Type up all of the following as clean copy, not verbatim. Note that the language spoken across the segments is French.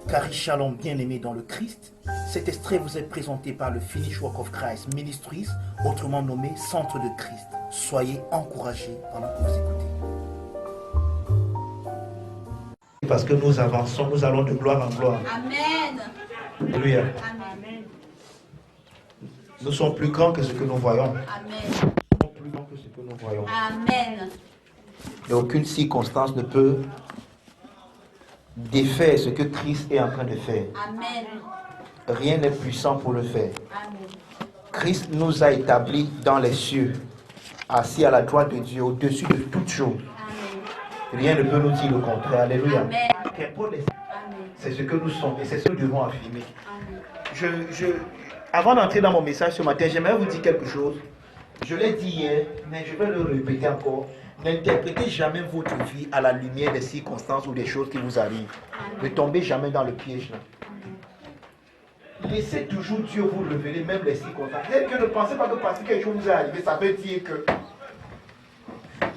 Cari Shalom, bien-aimé dans le Christ, cet extrait vous est présenté par le Finish Work of Christ Ministries, autrement nommé Centre de Christ. Soyez encouragés pendant que vous écoutez. Parce que nous avançons, nous allons de gloire en gloire. Amen. Alléluia. Amen. Nous sommes plus grands que ce que nous voyons. Amen. Nous sommes plus grands que ce que nous voyons. Amen. Et aucune circonstance ne peut défaire ce que Christ est en train de faire. Amen. Rien n'est puissant pour le faire. Amen. Christ nous a établis dans les cieux, assis à la droite de Dieu, au-dessus de toutes choses. Amen. Rien ne peut nous dire le contraire. Alléluia. Amen. C'est ce que nous sommes et c'est ce que nous devons affirmer. Amen. Avant d'entrer dans mon message ce matin, j'aimerais vous dire quelque chose. Je l'ai dit hier, mais je vais le répéter encore. N'interprétez jamais votre vie à la lumière des circonstances ou des choses qui vous arrivent. Ne tombez jamais dans le piège là. Laissez toujours Dieu vous révéler, même les circonstances. Et que ne pensez pas que parce que quelque chose vous est arrivé, ça veut dire que...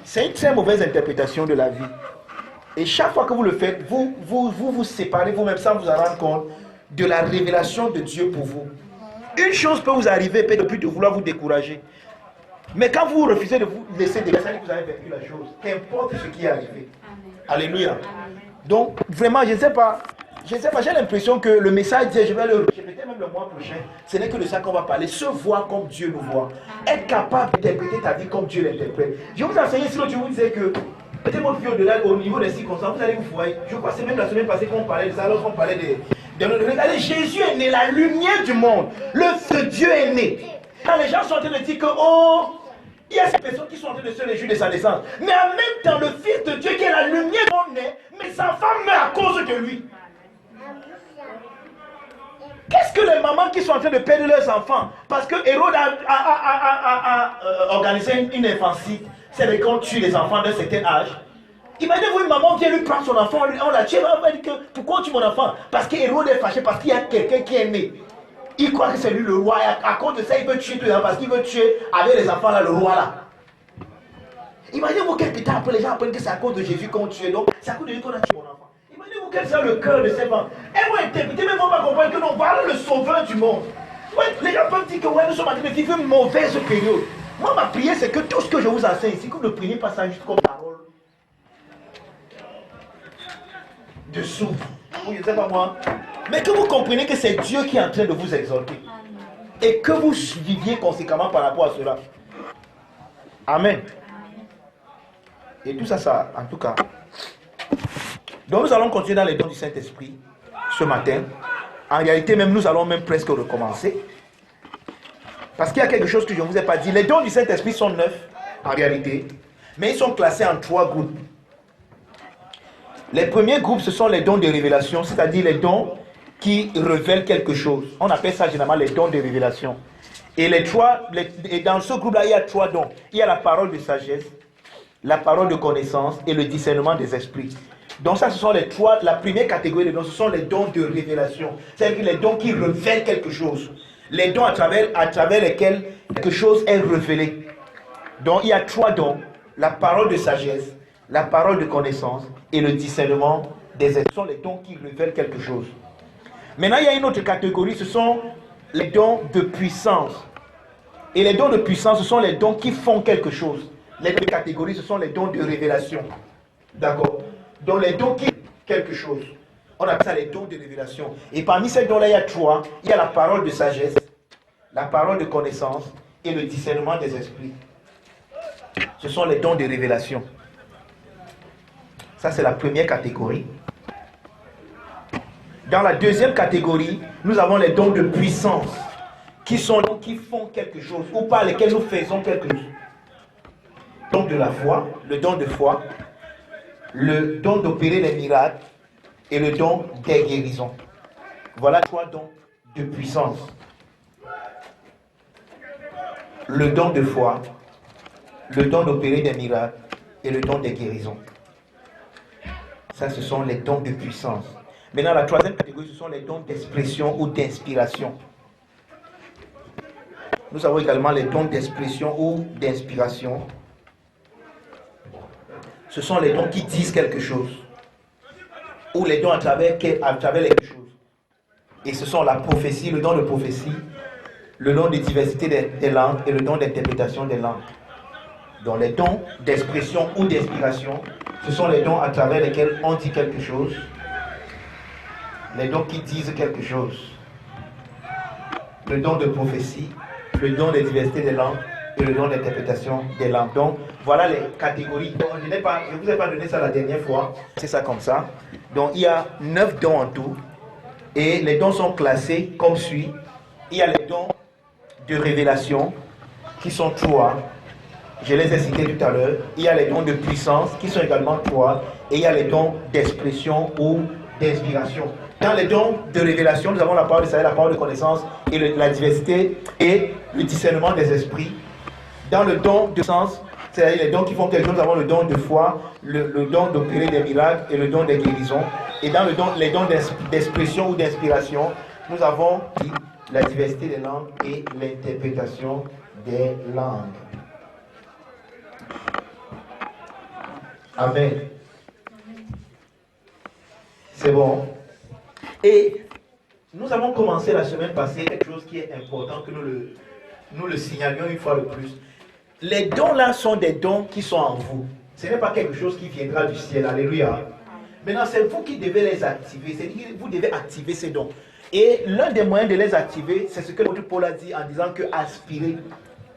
C'est une très mauvaise interprétation de la vie. Et chaque fois que vous le faites, vous séparez vous-même sans vous en rendre compte de la révélation de Dieu pour vous. Une chose peut vous arriver, peut-être depuis de vouloir vous décourager. Mais quand vous refusez de vous laisser décourager, ça veut dire que vous avez vécu la chose. Qu'importe ce qui est arrivé. Amen. Alléluia. Amen. Donc, vraiment, je ne sais pas, j'ai l'impression que le message dit, je vais le répéter même le mois prochain, ce n'est que de ça qu'on va parler, se voir comme Dieu nous voit, être capable d'interpréter ta vie comme Dieu l'interprète. Je vais vous enseigner, sinon je vous disais que, peut-être votre vie au-delà, au niveau des circonstances, vous allez vous voir, je crois que c'est même la semaine passée qu'on parlait de ça, lorsqu'on parlait de regardez, Jésus est né, la lumière du monde, le feu de Dieu est né. Quand les gens sont en train de dire que, oh, il y a ces personnes qui sont en train de se réjouir de sa naissance, mais en même temps, le Fils de Dieu qui est la lumière du monde naît, mes enfants meurent à cause de lui. Qu'est-ce que les mamans qui sont en train de perdre leurs enfants parce que Hérode a organisé une infanticide, c'est qu'on tue les enfants d'un certain âge. Imaginez-vous une maman vient lui prendre son enfant, on l'a tué, on va dire que pourquoi on tue mon enfant? Parce que Hérode est fâché, parce qu'il y a quelqu'un qui est né. Il croit que c'est lui le roi, et à cause de ça il veut tuer tous les enfants, parce qu'il veut tuer avec les enfants là, le roi là. Imaginez-vous quelques temps après, les gens apprennent que c'est à cause de Jésus qu'on tue, donc c'est à cause de lui qu'on a tué mon enfant. Imaginez-vous quel c'est le cœur de ces femmes. Elles vont interpréter, mais ils ne vont pas comprendre que non, voilà le sauveur du monde. Ouais, les gens peuvent dire que ouais, nous sommes en train de vivre une mauvaise période. Moi, ma prière, c'est que tout ce que je vous enseigne ici, que vous ne preniez pas ça juste comme parole de soupe. Vous ne sais pas moi. Mais que vous compreniez que c'est Dieu qui est en train de vous exalter. Et que vous viviez conséquemment par rapport à cela. Amen. Et tout ça, en tout cas. Donc nous allons continuer dans les dons du Saint-Esprit ce matin. En réalité, même nous allons même presque recommencer. Parce qu'il y a quelque chose que je ne vous ai pas dit. Les dons du Saint-Esprit sont 9 en réalité. Mais ils sont classés en 3 groupes. Les premiers groupes, ce sont les dons de révélation, c'est-à-dire les dons qui révèlent quelque chose. On appelle ça généralement les dons de révélation. Et dans ce groupe-là, il y a 3 dons. Il y a la parole de sagesse, la parole de connaissance et le discernement des esprits. Donc ça, ce sont la première catégorie de dons, ce sont les dons de révélation. C'est-à-dire les dons qui révèlent quelque chose. Les dons à travers lesquels quelque chose est révélé. Donc il y a 3 dons, la parole de sagesse, la parole de connaissance et le discernement des esprits. Ce sont les dons qui révèlent quelque chose. Maintenant, il y a une autre catégorie, ce sont les dons de puissance. Et les dons de puissance, ce sont les dons qui font quelque chose. Les deux catégories, ce sont les dons de révélation. D'accord? Donc les dons qui font quelque chose. On appelle ça les dons de révélation. Et parmi ces dons-là, il y a 3. Il y a la parole de sagesse, la parole de connaissance et le discernement des esprits. Ce sont les dons de révélation. Ça, c'est la première catégorie. Dans la deuxième catégorie, nous avons les dons de puissance, qui font quelque chose, ou par lesquels nous faisons quelque chose. Le don de la foi, le don de foi, le don d'opérer les miracles, et le don des guérisons. Voilà 3 dons de puissance. Le don de foi, le don d'opérer des miracles, et le don des guérisons. Ça, ce sont les dons de puissance. Maintenant, la troisième catégorie, ce sont les dons d'expression ou d'inspiration. Nous avons également les dons d'expression ou d'inspiration. ce sont les dons qui disent quelque chose. Ou les dons à travers quelque chose. Et ce sont la prophétie, le don de prophétie, le don de diversité des langues et le don d'interprétation des langues. Donc les dons d'expression ou d'inspiration, ce sont les dons à travers lesquels on dit quelque chose. Les dons qui disent quelque chose. Le don de prophétie, le don de diversité des langues et le don d'interprétation des langues. Donc voilà les catégories. Donc, je ne vous ai pas donné ça la dernière fois. C'est ça comme ça. Donc il y a 9 dons en tout. Et les dons sont classés comme suit. Il y a les dons de révélation qui sont 3. Je les ai cités tout à l'heure. Il y a les dons de puissance qui sont également 3. Et il y a les dons d'expression ou d'inspiration. Dans les dons de révélation, nous avons la parole de salut, la parole de connaissance et la diversité et le discernement des esprits. Dans le don de sens, c'est-à-dire les dons qui font quelque chose, nous avons le don de foi, le don d'opérer des miracles et le don des guérisons. Et dans les dons d'expression ou d'inspiration, nous avons la diversité des langues et l'interprétation des langues. Amen. C'est bon. Et nous avons commencé la semaine passée quelque chose qui est important que nous le signalions une fois de plus. Les dons là sont des dons qui sont en vous. Ce n'est pas quelque chose qui viendra du ciel. Alléluia. Maintenant, c'est vous qui devez les activer. C'est-à-dire que vous devez activer ces dons. Et l'un des moyens de les activer, c'est ce que l'apôtre Paul a dit en disant que aspirer.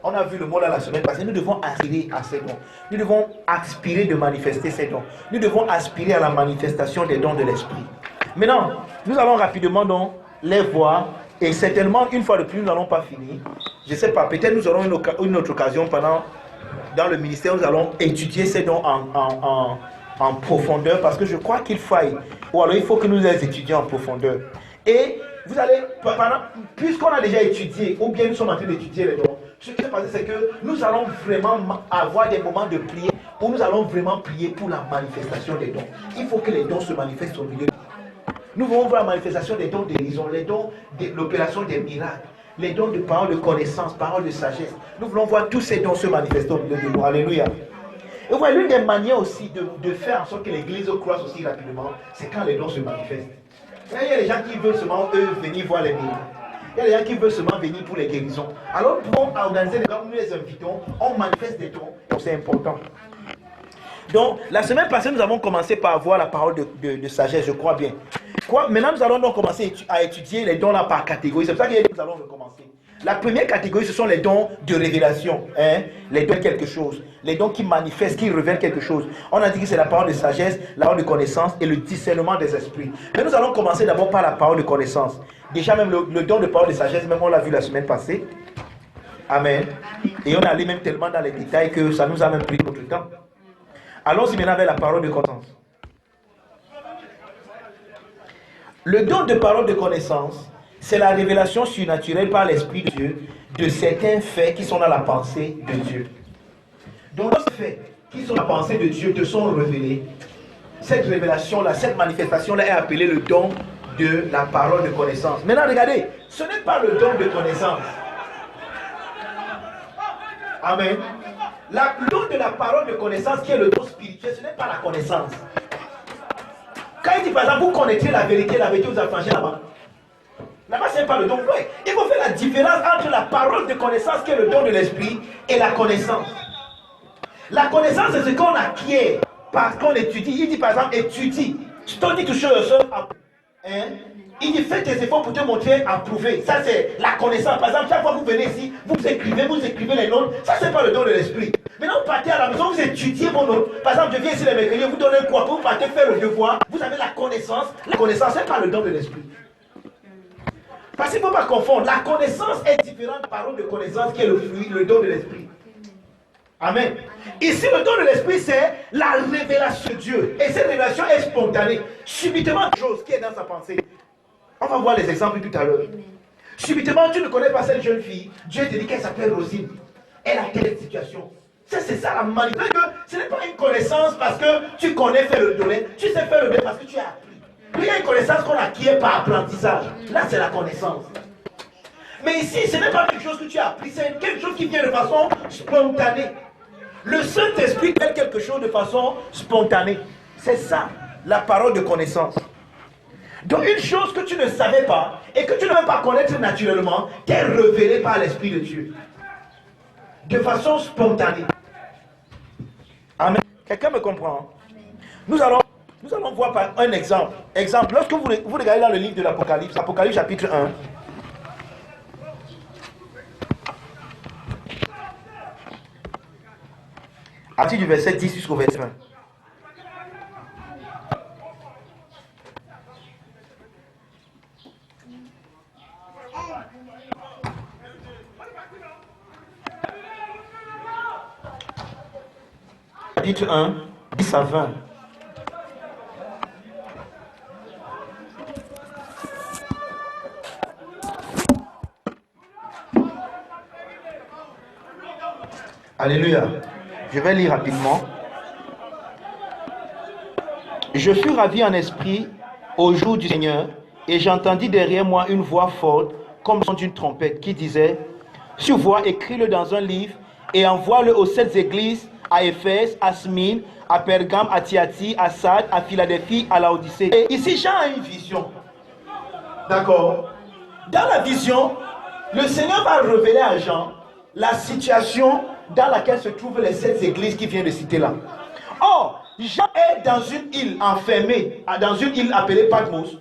On a vu le mot là la semaine passée. Nous devons aspirer à ces dons. Nous devons aspirer de manifester ces dons. Nous devons aspirer à la manifestation des dons de l'esprit. Maintenant, nous allons rapidement donc les voir. Et certainement, une fois de plus, nous n'allons pas finir. Je ne sais pas, peut-être nous aurons une autre occasion dans le ministère, nous allons étudier ces dons en profondeur, parce que je crois qu'il faille, ou alors il faut que nous les étudions en profondeur. Et vous allez, puisqu'on a déjà étudié, ou bien nous sommes en train d'étudier les dons, ce qui s'est passé, c'est que nous allons vraiment avoir des moments de prière où nous allons vraiment prier pour la manifestation des dons. Il faut que les dons se manifestent au milieu. Nous voulons voir la manifestation des dons de guérison, les dons de l'opération des miracles, les dons de parole de connaissance, parole de sagesse. Nous voulons voir tous ces dons se manifester au milieu de nous. Alléluia. Et voilà, l'une des manières aussi de faire en sorte que l'église croisse aussi rapidement, c'est quand les dons se manifestent. Il y a des gens qui veulent seulement, venir voir les miracles. Il y a des gens qui veulent seulement venir pour les guérisons. Alors, pour organiser les dons, nous les invitons, on manifeste des dons, donc c'est important. Donc, la semaine passée, nous avons commencé par voir la parole de sagesse, je crois bien. Maintenant, nous allons donc commencer à étudier les dons là par catégorie. C'est pour ça que nous allons recommencer. La première catégorie, ce sont les dons de révélation. Les dons de quelque chose. Les dons qui manifestent, qui révèlent quelque chose. On a dit que c'est la parole de sagesse, la parole de connaissance et le discernement des esprits. Mais nous allons commencer d'abord par la parole de connaissance. Déjà, même le don de parole de sagesse, même on l'a vu la semaine passée. Amen. Et on est allé même tellement dans les détails que ça nous a même pris beaucoup de temps. Allons-y maintenant vers la parole de connaissance. Le don de parole de connaissance, c'est la révélation surnaturelle par l'Esprit de Dieu de certains faits qui sont dans la pensée de Dieu. Donc, lorsque ces faits qui sont dans la pensée de Dieu te sont révélés, cette révélation-là, cette manifestation-là est appelée le don de la parole de connaissance. Maintenant, regardez, ce n'est pas le don de connaissance. Amen. Le don de la parole de connaissance qui est le don spirituel, ce n'est pas la connaissance. Quand il dit par exemple, vous connaîtrez la vérité vous affranchissez là-bas. Là-bas, ce n'est pas le don. Oui, il faut faire la différence entre la parole de connaissance qui est le don de l'esprit et la connaissance. La connaissance, c'est ce qu'on acquiert parce qu'on étudie. Il dit par exemple, étudie. Je te dis toujours le seul. Il dit, fais tes efforts pour te montrer approuvé. Ça, c'est la connaissance. Par exemple, chaque fois que vous venez ici, vous écrivez les notes. Ça, c'est pas le don de l'esprit. Maintenant, vous partez à la maison, vous étudiez vos notes. Par exemple, je viens ici les mercredis, vous donnez quoi? Vous partez faire le devoir. Vous avez la connaissance. La connaissance, c'est pas le don de l'esprit. Parce qu'il ne faut pas confondre. La connaissance est différente de la parole de connaissance qui est le fruit, le don de l'esprit. Amen. Ici, le don de l'esprit, c'est la révélation de Dieu. Et cette révélation est spontanée. Subitement, quelque chose qui est dans sa pensée. On va voir les exemples tout à l'heure. Subitement, tu ne connais pas cette jeune fille. Dieu te dit qu'elle s'appelle Rosine. Elle a telle situation. C'est ça la manipulation. Ce n'est pas une connaissance parce que tu connais faire le domaine. Tu sais faire le domaine parce que tu as appris. Il y a une connaissance qu'on acquiert par apprentissage. Là, c'est la connaissance. Mais ici, ce n'est pas quelque chose que tu as appris. C'est quelque chose qui vient de façon spontanée. Le Saint-Esprit fait quelque chose choses de façon spontanée. C'est ça, la parole de connaissance. Donc une chose que tu ne savais pas et que tu ne veux pas connaître naturellement, t'est révélée par l'Esprit de Dieu. De façon spontanée. Amen. Quelqu'un me comprend? Amen. Nous allons voir par un exemple. Exemple, lorsque vous regardez dans le livre de l'Apocalypse, Apocalypse chapitre 1, à partir du verset 10 jusqu'au verset 20. Chapitre 1, 10 à 20. Alléluia. Je vais lire rapidement. Je fus ravi en esprit au jour du Seigneur, et j'entendis derrière moi une voix forte, comme le son d'une trompette, qui disait: Survois, écris-le dans un livre, et envoie-le aux 7 églises, à Éphèse, à Smyrne, à Pergame, à Thyatire, à Sardes, à Philadelphie, à Laodicée. Et ici, Jean a une vision. D'accord? Dans la vision, le Seigneur va révéler à Jean la situation dans laquelle se trouvent les 7 églises qu'il vient de citer là. Or, Jean est dans une île enfermée, dans une île appelée Patmos.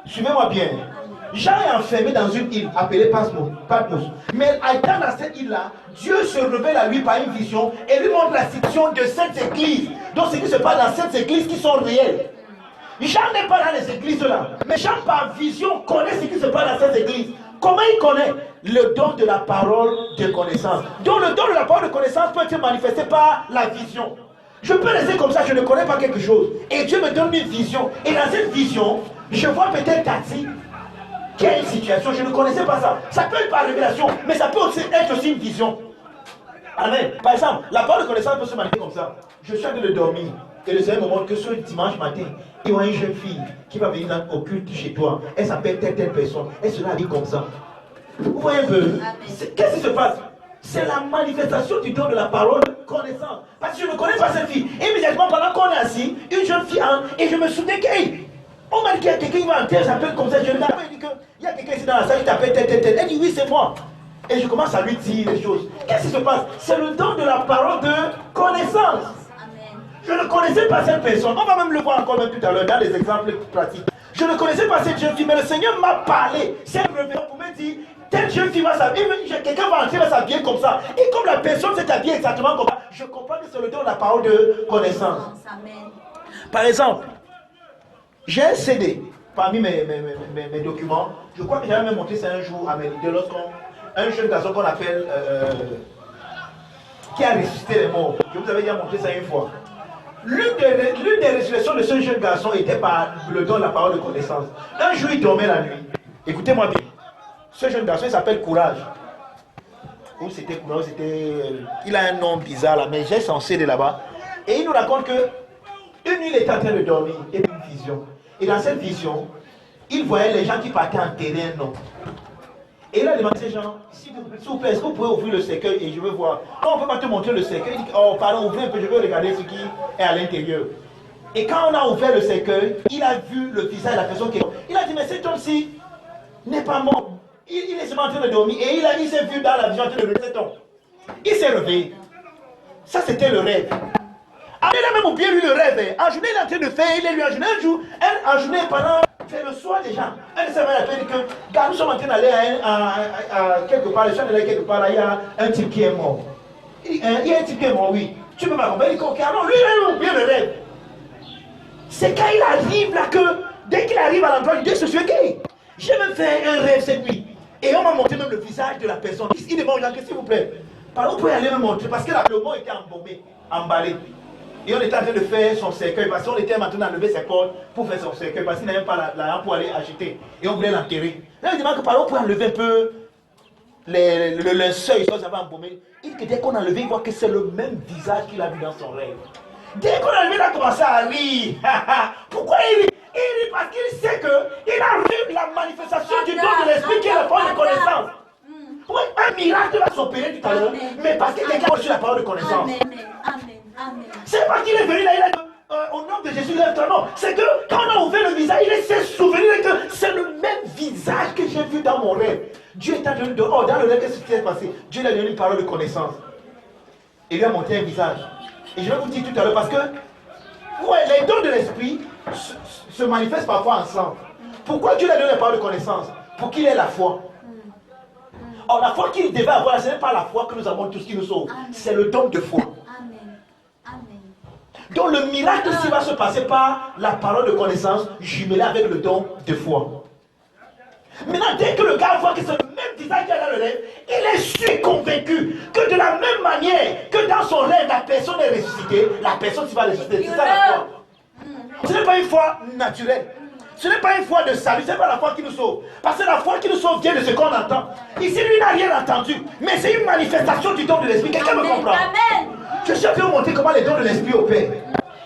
Suivez-moi bien. Jean est enfermé dans une île appelée Patmos. Mais dans cette île-là, Dieu se révèle à lui par une vision et lui montre la situation de 7 églises. Donc ce qui se passe dans 7 églises qui sont réelles. Jean n'est pas dans les églises là. Mais Jean par vision connaît ce qui se passe dans 7 églises. Comment il connaît? Le don de la parole de connaissance. Donc le don de la parole de connaissance peut être manifesté par la vision. Je peux rester comme ça, je ne connais pas quelque chose. Et Dieu me donne une vision. Et dans cette vision, je vois peut-être Cathy qui a une situation, je ne connaissais pas ça. Ça peut être par révélation, mais ça peut aussi être aussi une vision. Amen. Par exemple, la parole de connaissance peut se manifester comme ça. Je suis en train de dormir. Et le Seigneur me montre que ce dimanche matin, il y a une jeune fille qui va venir au culte chez toi. Elle s'appelle telle personne. Elle sera dit comme ça. Vous voyez un peu? Qu'est-ce qui se passe? C'est la manifestation du don de la parole de connaissance. Parce que je ne connais pas cette fille. Et immédiatement, pendant qu'on est assis, une jeune fille, et je me souviens on m'a dit qu'il y a quelqu'un qui va entrer, elle s'appelle comme ça. Je regarde, il dit qu'il y a quelqu'un ici dans la salle qui t'appelle tel. Elle dit oui, c'est moi. Et je commence à lui dire les choses. Qu'est-ce qui se passe? C'est le don de la parole de connaissance. Je ne connaissais pas cette personne. On va même le voir encore même tout à l'heure dans les exemples pratiques. Je ne connaissais pas cette jeune fille, mais le Seigneur m'a parlé. C'est un révélation pour me dire, telle jeune fille va s'habiller, quelqu'un va entrer, va s'habiller comme ça. Et comme la personne s'est habillée exactement comme ça, je comprends que c'est le don de la parole de connaissance. Amen. Par exemple, j'ai un CD parmi mes documents. Je crois que j'avais même montré ça un jour à mes leaders lorsqu'un jeune garçon qu'on appelle qui a ressuscité les morts. Je vous avais déjà montré ça une fois. L'une des résurrections de ce jeune garçon était par le don de la parole de connaissance. Un jour, il dormait la nuit. Écoutez-moi bien. Ce jeune garçon, il s'appelle Courage. Ou c'était Courage, il a un nom bizarre là, mais j'ai son CD là-bas. Et il nous raconte que une nuit, il était en train de dormir et une vision. Et dans cette vision, il voyait les gens qui partaient enterrer un homme. Et il a demandé à ces gens, s'il vous plaît, est-ce que vous pouvez ouvrir le cercueil et je veux voir. Non, on ne peut pas te montrer le cercueil. Il dit, oh pardon, ouvrez un peu, je veux regarder ce qui est à l'intérieur. Et quand on a ouvert le cercueil, il a vu le visage de la personne qui est morte. Il a dit, mais cet homme-ci n'est pas mort. Il est seulement en train de dormir. Et il s'est vu dans la vision en train de lever cet homme. Il s'est réveillé. Ça, c'était le rêve. Ah, il a même oublié lui le rêve. En journée, il est en train de faire, il est lui en journée. Un jour, en journée, pendant, c'est le soir déjà. Un de ses amis a dit que, quand nous sommes en train d'aller à quelque part, je suis allé quelque part, là, il y a un type qui est mort. Il y a un type qui est mort, oui. Tu peux m'accompagner? Il dit, ok, alors lui, il a oublié le rêve. C'est quand il arrive là que, dès qu'il arrive à l'endroit, il dit, je suis gay. J'ai même fait un rêve cette nuit. Et on m'a montré même le visage de la personne. Il demande aux gens, s'il vous plaît, par où vous pouvez aller me montrer? Parce que le mot était embaumé, emballé. Et on était en train de faire son cercueil, parce qu'on était maintenant à lever ses cordes pour faire son cercueil, parce qu'il n'avait pas l'argent pour aller acheter. Et on voulait l'enterrer. Là, il demande que par où vous pouvez enlever un peu le linceul, ils avaient embaumé. Il dit que dès qu'on a enlevé, il voit que c'est le même visage qu'il a vu dans son rêve. Dès qu'on a enlevé, il a commencé à rire. Pourquoi il rit? Il rit parce qu'il sait qu'il a vu la manifestation du don de l'esprit qui est la force de connaissance. Oui, un miracle va s'opérer tout à l'heure, mais parce que quelqu'un a reçu la parole de connaissance. Amen. Amen. Amen. C'est pas qu'il est venu là, il a dit, au nom de Jésus, lève-toi. Non, c'est que quand on a ouvert le visage, il s'est souvenu que c'est le même visage que j'ai vu dans mon rêve. Dieu est venu dehors, dans le rêve, qu'est-ce qui s'est passé? Dieu lui a donné une parole de connaissance. Il lui a montré un visage. Et je vais vous dire tout à l'heure, parce que ouais, les dons de l'esprit se manifestent parfois ensemble. Pourquoi Dieu lui a donné la parole de connaissance? Pour qu'il ait la foi. Or, la foi qu'il devait avoir, ce n'est pas la foi que nous avons tous qui nous sauve. C'est le don de foi. Amen. Amen. Donc le miracle aussi va se passer par la parole de connaissance jumelée avec le don de foi. Maintenant, dès que le gars voit que c'est le même visage qu'il a dans le rêve, il est sûr convaincu que de la même manière que dans son rêve, la personne est ressuscitée, la personne qui va ressusciter. C'est ça la foi. Ce n'est pas une foi naturelle. Ce n'est pas une foi de salut, ce n'est pas la foi qui nous sauve. Parce que la foi qui nous sauve vient de ce qu'on entend. Ici, lui n'a rien entendu. Mais c'est une manifestation du don de l'esprit. Quelqu'un me comprend? Amen. Je cherche à vous montrer comment les dons de l'esprit opèrent.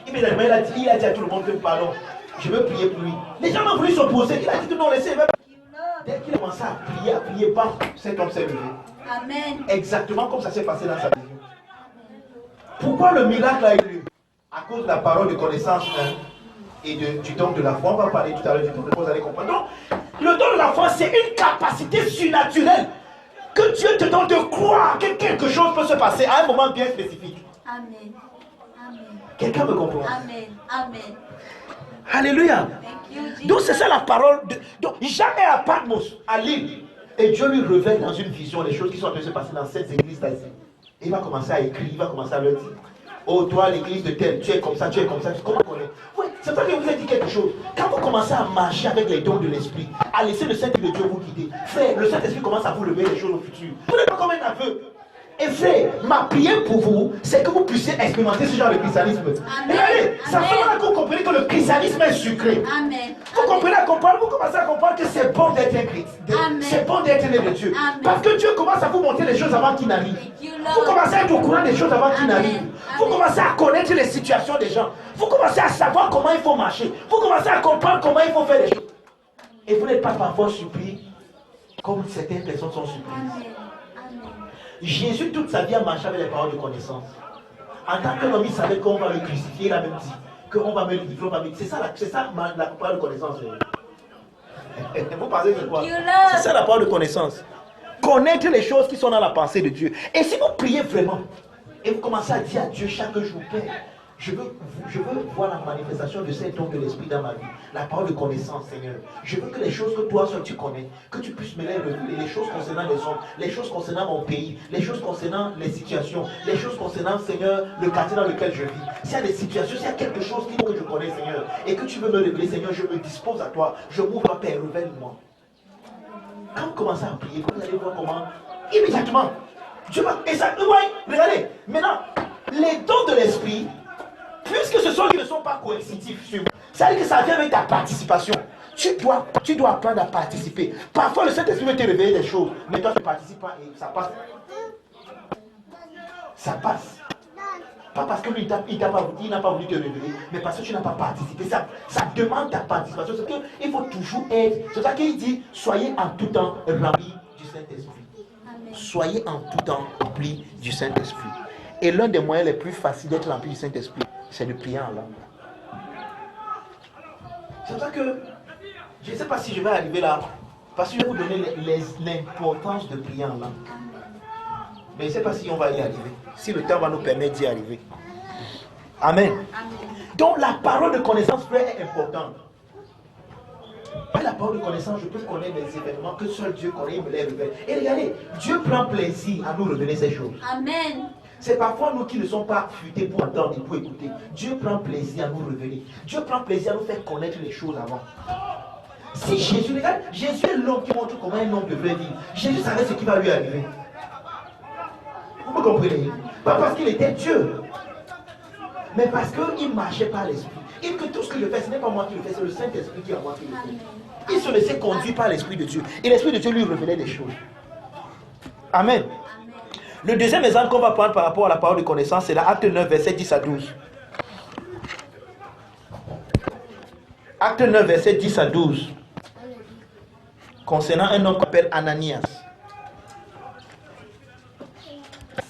Immédiatement, il a dit à tout le monde que pardon, je veux prier pour lui. Les gens ont voulu s'opposer. Il a dit que non, laissez. Dès qu'il a commencé à prier, bam, cet homme s'est levé. Amen. Exactement comme ça s'est passé dans sa vision. Pourquoi le miracle a eu lieu? À cause de la parole de connaissance et du don de la foi. On va parler tout à l'heure du don de la foi, vous allez comprendre. Donc, le don de la foi, c'est une capacité surnaturelle que Dieu te donne de croire que quelque chose peut se passer à un moment bien spécifique. Amen. Amen. Quelqu'un me comprend? Amen. Amen. Alléluia. Thank you, Jesus. Donc c'est ça la parole. Donc jamais à Patmos, à l'île, et Dieu lui révèle dans une vision les choses qui sont en train de se passer dans cette église d'Asie. Il va commencer à écrire, il va commencer à leur dire, oh toi l'église de tel, tu es comme ça, tu es comme ça, comment on connaît? Oui, c'est ça que je vous ai dit quelque chose. Quand vous commencez à marcher avec les dons de l'esprit, à laisser le Saint-Esprit de Dieu vous guider, frère, le Saint-Esprit commence à vous lever les choses au futur. Vous n'êtes pas comme un aveu. Et frère, ma prière pour vous, c'est que vous puissiez expérimenter ce genre de christianisme. Amen. Regardez, ça Amen. fait là que vous comprenez que le christianisme est sucré. Amen. Vous comprenez à comprendre, vous commencez à comprendre que c'est bon d'être un Christ. Amen. C'est bon d'être né de Dieu. Amen. Parce que Dieu commence à vous montrer les choses avant qu'il n'arrive. Thank you, Vous Lord. commencez à être au courant des choses avant qu'il Amen. n'arrive. Vous Amen. commencez à connaître les situations des gens. Vous commencez à savoir comment il faut marcher. Vous commencez à comprendre comment il faut faire les choses. Et vous n'êtes pas parfois surpris comme certaines personnes sont surprises. Amen. Amen. Jésus, toute sa vie, a marché avec les paroles de connaissance. En tant qu'homme, il savait qu'on va le crucifier. Il a même dit qu'on va me le livrer. C'est ça la parole de connaissance. Vous pensez que c'est quoi? C'est ça la parole de connaissance. Connaître les choses qui sont dans la pensée de Dieu. Et si vous priez vraiment, et vous commencez à dire à Dieu chaque jour, Père, je veux voir la manifestation de ces dons de l'esprit dans ma vie. La parole de connaissance, Seigneur. Je veux que les choses que toi seul tu connais, que tu puisses me les révéler, les choses concernant les hommes, les choses concernant mon pays, les choses concernant les situations, les choses concernant, Seigneur, le quartier dans lequel je vis. S'il y a des situations, s'il y a quelque chose que je connais, Seigneur, et que tu veux me révéler, Seigneur, je me dispose à toi. Je m'ouvre à Père, révèle-moi. Quand vous commencez à prier, vous allez voir comment, immédiatement, Dieu va. Et ça, ouais, regardez, maintenant, les dons de l'esprit, puisque ce sont qui ne sont pas coercitifs sur vous, ça veut dire que ça vient avec ta participation. Tu dois apprendre à participer. Parfois, le Saint-Esprit veut te révéler des choses, mais toi, tu ne participes pas et ça passe. Ça passe. Pas parce que lui, il n'a pas voulu te révéler, mais parce que tu n'as pas participé. Ça demande ta participation. C'est qu'il faut toujours être. C'est ça qu'il dit, soyez en tout temps remplis du Saint-Esprit. Soyez en tout temps remplis du Saint-Esprit. Et l'un des moyens les plus faciles d'être rempli du Saint-Esprit, c'est de prier en langue. C'est pour ça que je ne sais pas si je vais arriver là, parce que je vais vous donner l'importance de prier en langue. Mais je ne sais pas si on va y arriver, si le temps va nous permettre d'y arriver. Amen. Donc la parole de connaissance, frère, est importante. Par la parole de connaissance, je peux connaître des événements que seul Dieu connaît, il me les révèle. Et regardez, Dieu prend plaisir à nous révéler ces choses. Amen. C'est parfois nous qui ne sommes pas futés pour entendre et pour écouter. Dieu prend plaisir à nous révéler. Dieu prend plaisir à nous faire connaître les choses avant. Si Jésus, regarde, Jésus est l'homme qui montre comment un homme devrait vivre. Jésus savait ce qui va lui arriver. Vous me comprenez? Pas parce qu'il était Dieu, mais parce qu'il marchait par l'esprit. Et que tout ce que je fais, ce n'est pas moi qui le fais, c'est le Saint-Esprit qui est en moi qui le fait. Il se laissait conduire par l'Esprit de Dieu. Et l'Esprit de Dieu lui révélait des choses. Amen. Le deuxième exemple qu'on va prendre par rapport à la parole de connaissance, c'est la Acte 9, verset 10 à 12. Acte 9, verset 10 à 12. Concernant un homme qu'on appelle Ananias.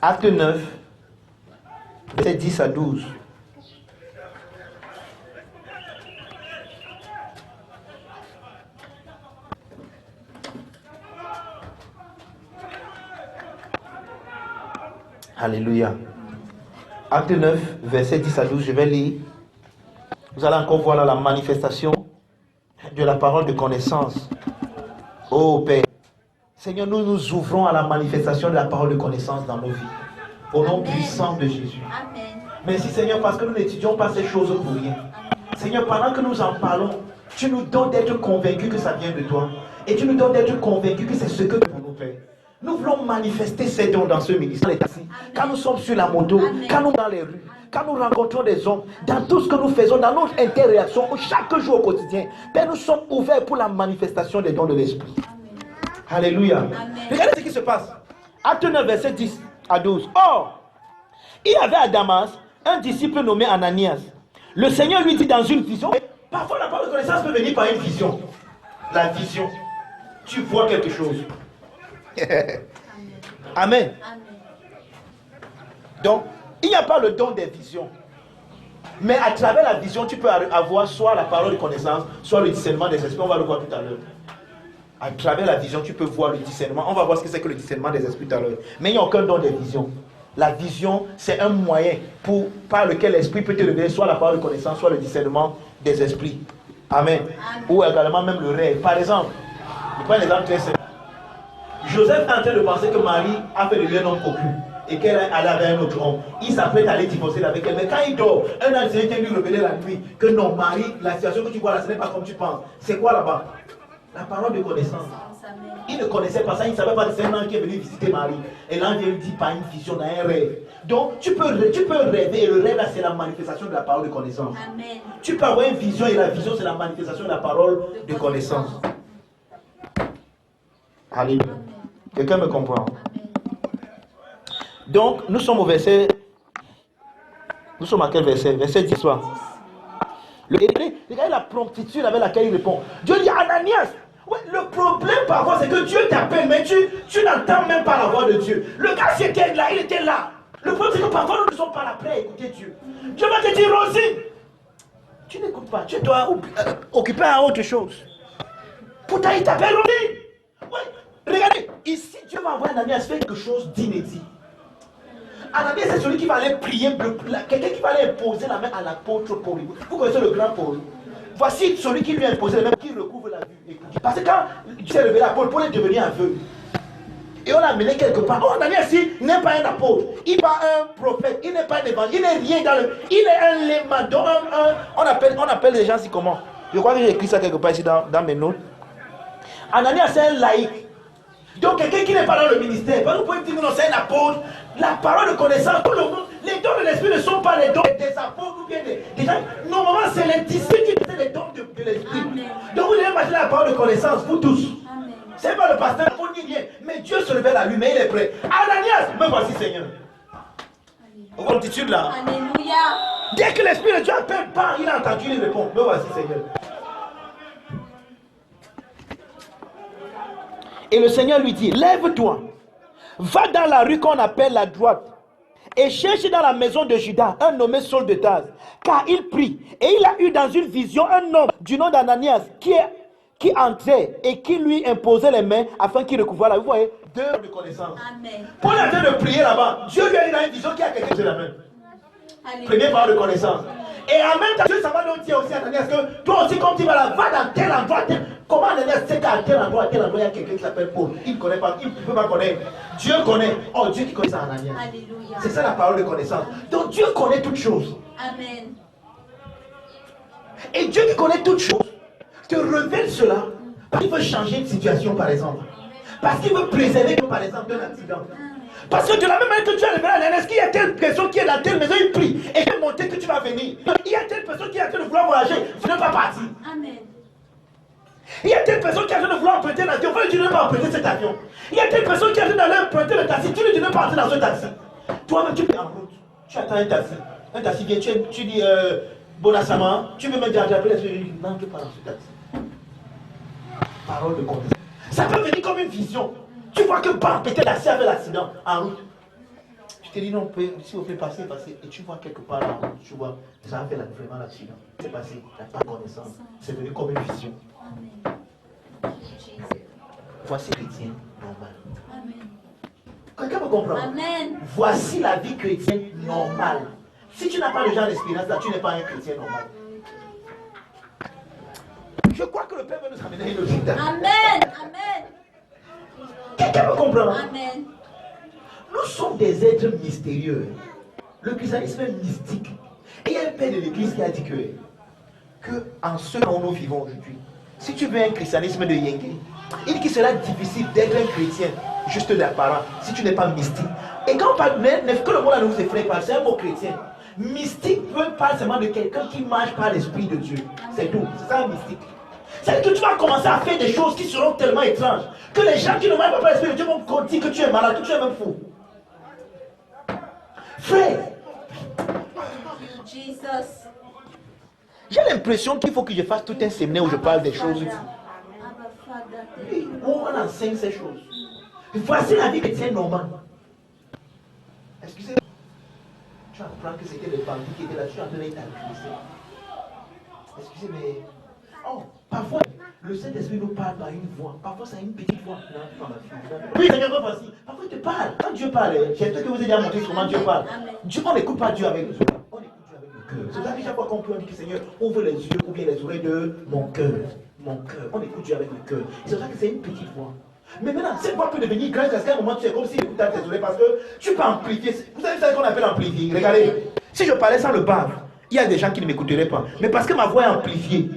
Acte 9, verset 10 à 12. Alléluia. Acte 9, verset 10 à 12, je vais lire. Vous allez encore voir là la manifestation de la parole de connaissance. Oh Père, Seigneur, nous nous ouvrons à la manifestation de la parole de connaissance dans nos vies. Au nom puissant de Jésus. Amen. Merci Seigneur parce que nous n'étudions pas ces choses pour rien. Seigneur, pendant que nous en parlons, tu nous donnes d'être convaincus que ça vient de toi. Et tu nous donnes d'être convaincus que c'est ce que pour nous Père. Nous voulons manifester ces dons dans ce ministère. Quand nous sommes sur la moto, quand nous sommes dans les rues, quand nous rencontrons des hommes, dans tout ce que nous faisons, dans notre interréaction, chaque jour au quotidien, Père, nous sommes ouverts pour la manifestation des dons de l'Esprit. Alléluia. Regardez ce qui se passe. Acte 9, verset 10 à 12. Or, il y avait à Damas un disciple nommé Ananias. Le Seigneur lui dit dans une vision. Parfois, la parole de connaissance peut venir par une vision. La vision. Tu vois quelque chose. Amen. Donc, il n'y a pas le don des visions. Mais à travers la vision, tu peux avoir soit la parole de connaissance, soit le discernement des esprits. On va le voir tout à l'heure. À travers la vision, tu peux voir le discernement. On va voir ce que c'est que le discernement des esprits tout à l'heure. Mais il n'y a aucun don des visions. La vision, c'est un moyen par lequel l'esprit peut te révéler soit la parole de connaissance, soit le discernement des esprits. Amen. Ou également même le rêve. Par exemple, je prends un exemple très simple. Joseph est en train de penser que Marie a fait de lui un homme cocu et qu'elle est allée avec un autre homme. Il s'apprête à aller divorcer avec elle. Mais quand il dort, un ange vient lui révéler la nuit que non, Marie, la situation que tu vois là, ce n'est pas comme tu penses. C'est quoi là-bas? La parole de connaissance. Il ne connaissait pas ça, il ne savait pas que c'est un ange qui est venu visiter Marie. Et l'ange lui dit par une vision, dans un rêve. Donc tu peux rêver, et le rêve là c'est la manifestation de la parole de connaissance. Amen. Tu peux avoir une vision et la vision c'est la manifestation de la parole de connaissance. Alléluia. Quelqu'un me comprend? Donc nous sommes au verset. Nous sommes à quel verset? Verset 10 soir. Regardez la promptitude avec laquelle il répond. Dieu dit Ananias. Ouais, le problème parfois c'est que Dieu t'appelle, mais tu n'entends même pas la voix de Dieu. Le gars c'était là, il était là. Le problème c'est que parfois nous ne sommes pas là prêts à écouter Dieu. Dieu va te dire Rosine, tu n'écoutes pas, tu dois occuper à autre chose. Pourtant il t'appelle Rosine. Ouais, regardez, ici Dieu va envoyer Ananias faire quelque chose d'inédit. Ananias c'est celui qui va aller prier, quelqu'un qui va aller imposer la main à l'apôtre Paul. Vous connaissez le grand Paul. Voici celui qui lui a imposé la main, qui recouvre la vue. Parce que quand il s'est révélé à Paul, Paul est devenu aveugle. Et on l'a amené quelque part. Oh, Ananias, il n'est pas un apôtre, il n'est pas un prophète, il n'est pas un évangile, il n'est rien dans le. Il est un lémado, on appelle les gens ainsi comment? Je crois que j'ai écrit ça quelque part ici dans mes notes. Ananias, c'est un laïc. Donc quelqu'un qui n'est pas dans le ministère. Vous pouvez dire que non, c'est un apôtre. La parole de connaissance, tout le monde, les dons de l'esprit ne sont pas les dons des apôtres ou bien des gens. Normalement, c'est les disciples qui font les dons de l'esprit. Donc vous devez imaginer la parole de connaissance, vous tous. C'est pas le pasteur, il ni rien. Mais Dieu se révèle à lui, mais il est prêt. Ananias, me voici Seigneur. Multitude là. Alléluia. Dès que l'esprit de Dieu appelle, il a entendu, il répond. Me voici Seigneur. Et le Seigneur lui dit, lève-toi, va dans la rue qu'on appelle la droite, et cherche dans la maison de Judas un nommé Saul de Tarse, car il prie. Et il a eu dans une vision un homme du nom d'Ananias qui entrait et qui lui imposait les mains afin qu'il recouvre la vue. Vous voyez, deux de connaissance. Amen. Paul est en train de prier là-bas. Dieu lui a dit dans une vision qu'il y a quelqu'un qui a la main. Première parole de connaissance. Et en même temps, Dieu ça va donc dire aussi à Ananias que toi aussi, comme tu vas là, va dans tel endroit. Comment Ananias sait qu'à tel endroit, il y a quelqu'un qui s'appelle Paul? Il ne connaît pas, il ne peut pas connaître. Dieu connaît. Oh, Dieu qui connaît ça, Ananias. Alléluia. C'est ça la parole de connaissance. Donc Dieu connaît toutes choses. Amen. Et Dieu qui connaît toutes choses te révèle cela parce qu'il veut changer une situation, par exemple. Parce qu'il veut préserver, par exemple, d'un accident. Parce que de la même manière que tu as révélé à Ananias qu'il y a telle personne qui est dans telle maison, il prie et qu'il a montré que tu vas venir. Il y a telle personne qui est en train de vouloir voyager, il ne veut pas partir. Amen. Il y a telle personne qui est en train de vouloir emprunter un avion, tu ne veux pas emprunter cet avion. Il y a telle personne qui est en train d'aller emprunter le taxi, tu ne veux pas entrer dans ce taxi. Toi-même, tu es en route, tu attends un taxi. Un taxi vient, tu dis, Bonassama, tu veux me dire, non, je ne veux pas dans ce taxi. Parole de connaissance. Ça peut venir comme une vision. Tu vois que bam, peut-être assis avec l'accident en route. Tu te dis non, s'il vous plaît, passez. Et tu vois quelque part en route, tu vois, ça a fait vraiment l'accident. C'est passé, tu n'as pas connaissance. C'est venu comme une vision. Amen. Voici les tiens normal. Amen. Quelqu'un me comprendre? Amen. Voici la vie chrétienne normale. Si tu n'as pas le genre d'expérience là, tu n'es pas un chrétien normal. Je crois que le Père veut nous amener à une logique. Amen. Amen. Quelqu'un me comprend? Amen. Nous sommes des êtres mystérieux. Le christianisme est mystique. Et il y a un père de l'église qui a dit que en ce temps où nous vivons aujourd'hui, si tu veux un christianisme de Yengue, il dit qu'il sera difficile d'être un chrétien juste d'apparent si tu n'es pas mystique. Et quand on parle, que le mot là ne vous effraie pas, c'est un mot chrétien. Mystique veut pas seulement de quelqu'un qui marche par l'Esprit de Dieu. C'est tout. C'est ça un mystique. C'est-à-dire que tu vas commencer à faire des choses qui seront tellement étranges que les gens qui ne marchent pas par l'Esprit de Dieu vont dire que tu es malade, que tu es même fou. Frère, Jesus. j'ai l'impression qu'il faut que je fasse tout un séminaire où je parle des choses. Abba Father. Oui, où on enseigne ces choses. Voici la vie chrétienne normale. Excusez-moi. Tu apprends que c'était les bandits qui étaient là, tu es en train d'être agressé. Excusez, mais. Oh, parfois, le Saint-Esprit nous parle par une voix. Parfois, c'est une petite voix. Non, pas ma fille. Oui, Seigneur, voici. Parfois, il te parle. Quand Dieu parle, j'espère que vous avez déjà montré comment Dieu parle. Dieu, on n'écoute pas Dieu avec les oreilles. On écoute Dieu avec le cœur. C'est ça que chaque fois qu'on peut, on dit que Seigneur, ouvre les yeux ou bien les oreilles de mon cœur. Mon cœur. On écoute Dieu avec le cœur. C'est pour ça que c'est une petite voix. Mais maintenant, cette voix peut devenir grande parce qu'à un moment, tu es comme si écoute tes oreilles parce que tu peux amplifier. Vous savez ce qu'on appelle amplifier. Regardez, si je parlais sans le bave, il y a des gens qui ne m'écouteraient pas. Mais parce que ma voix est amplifiée,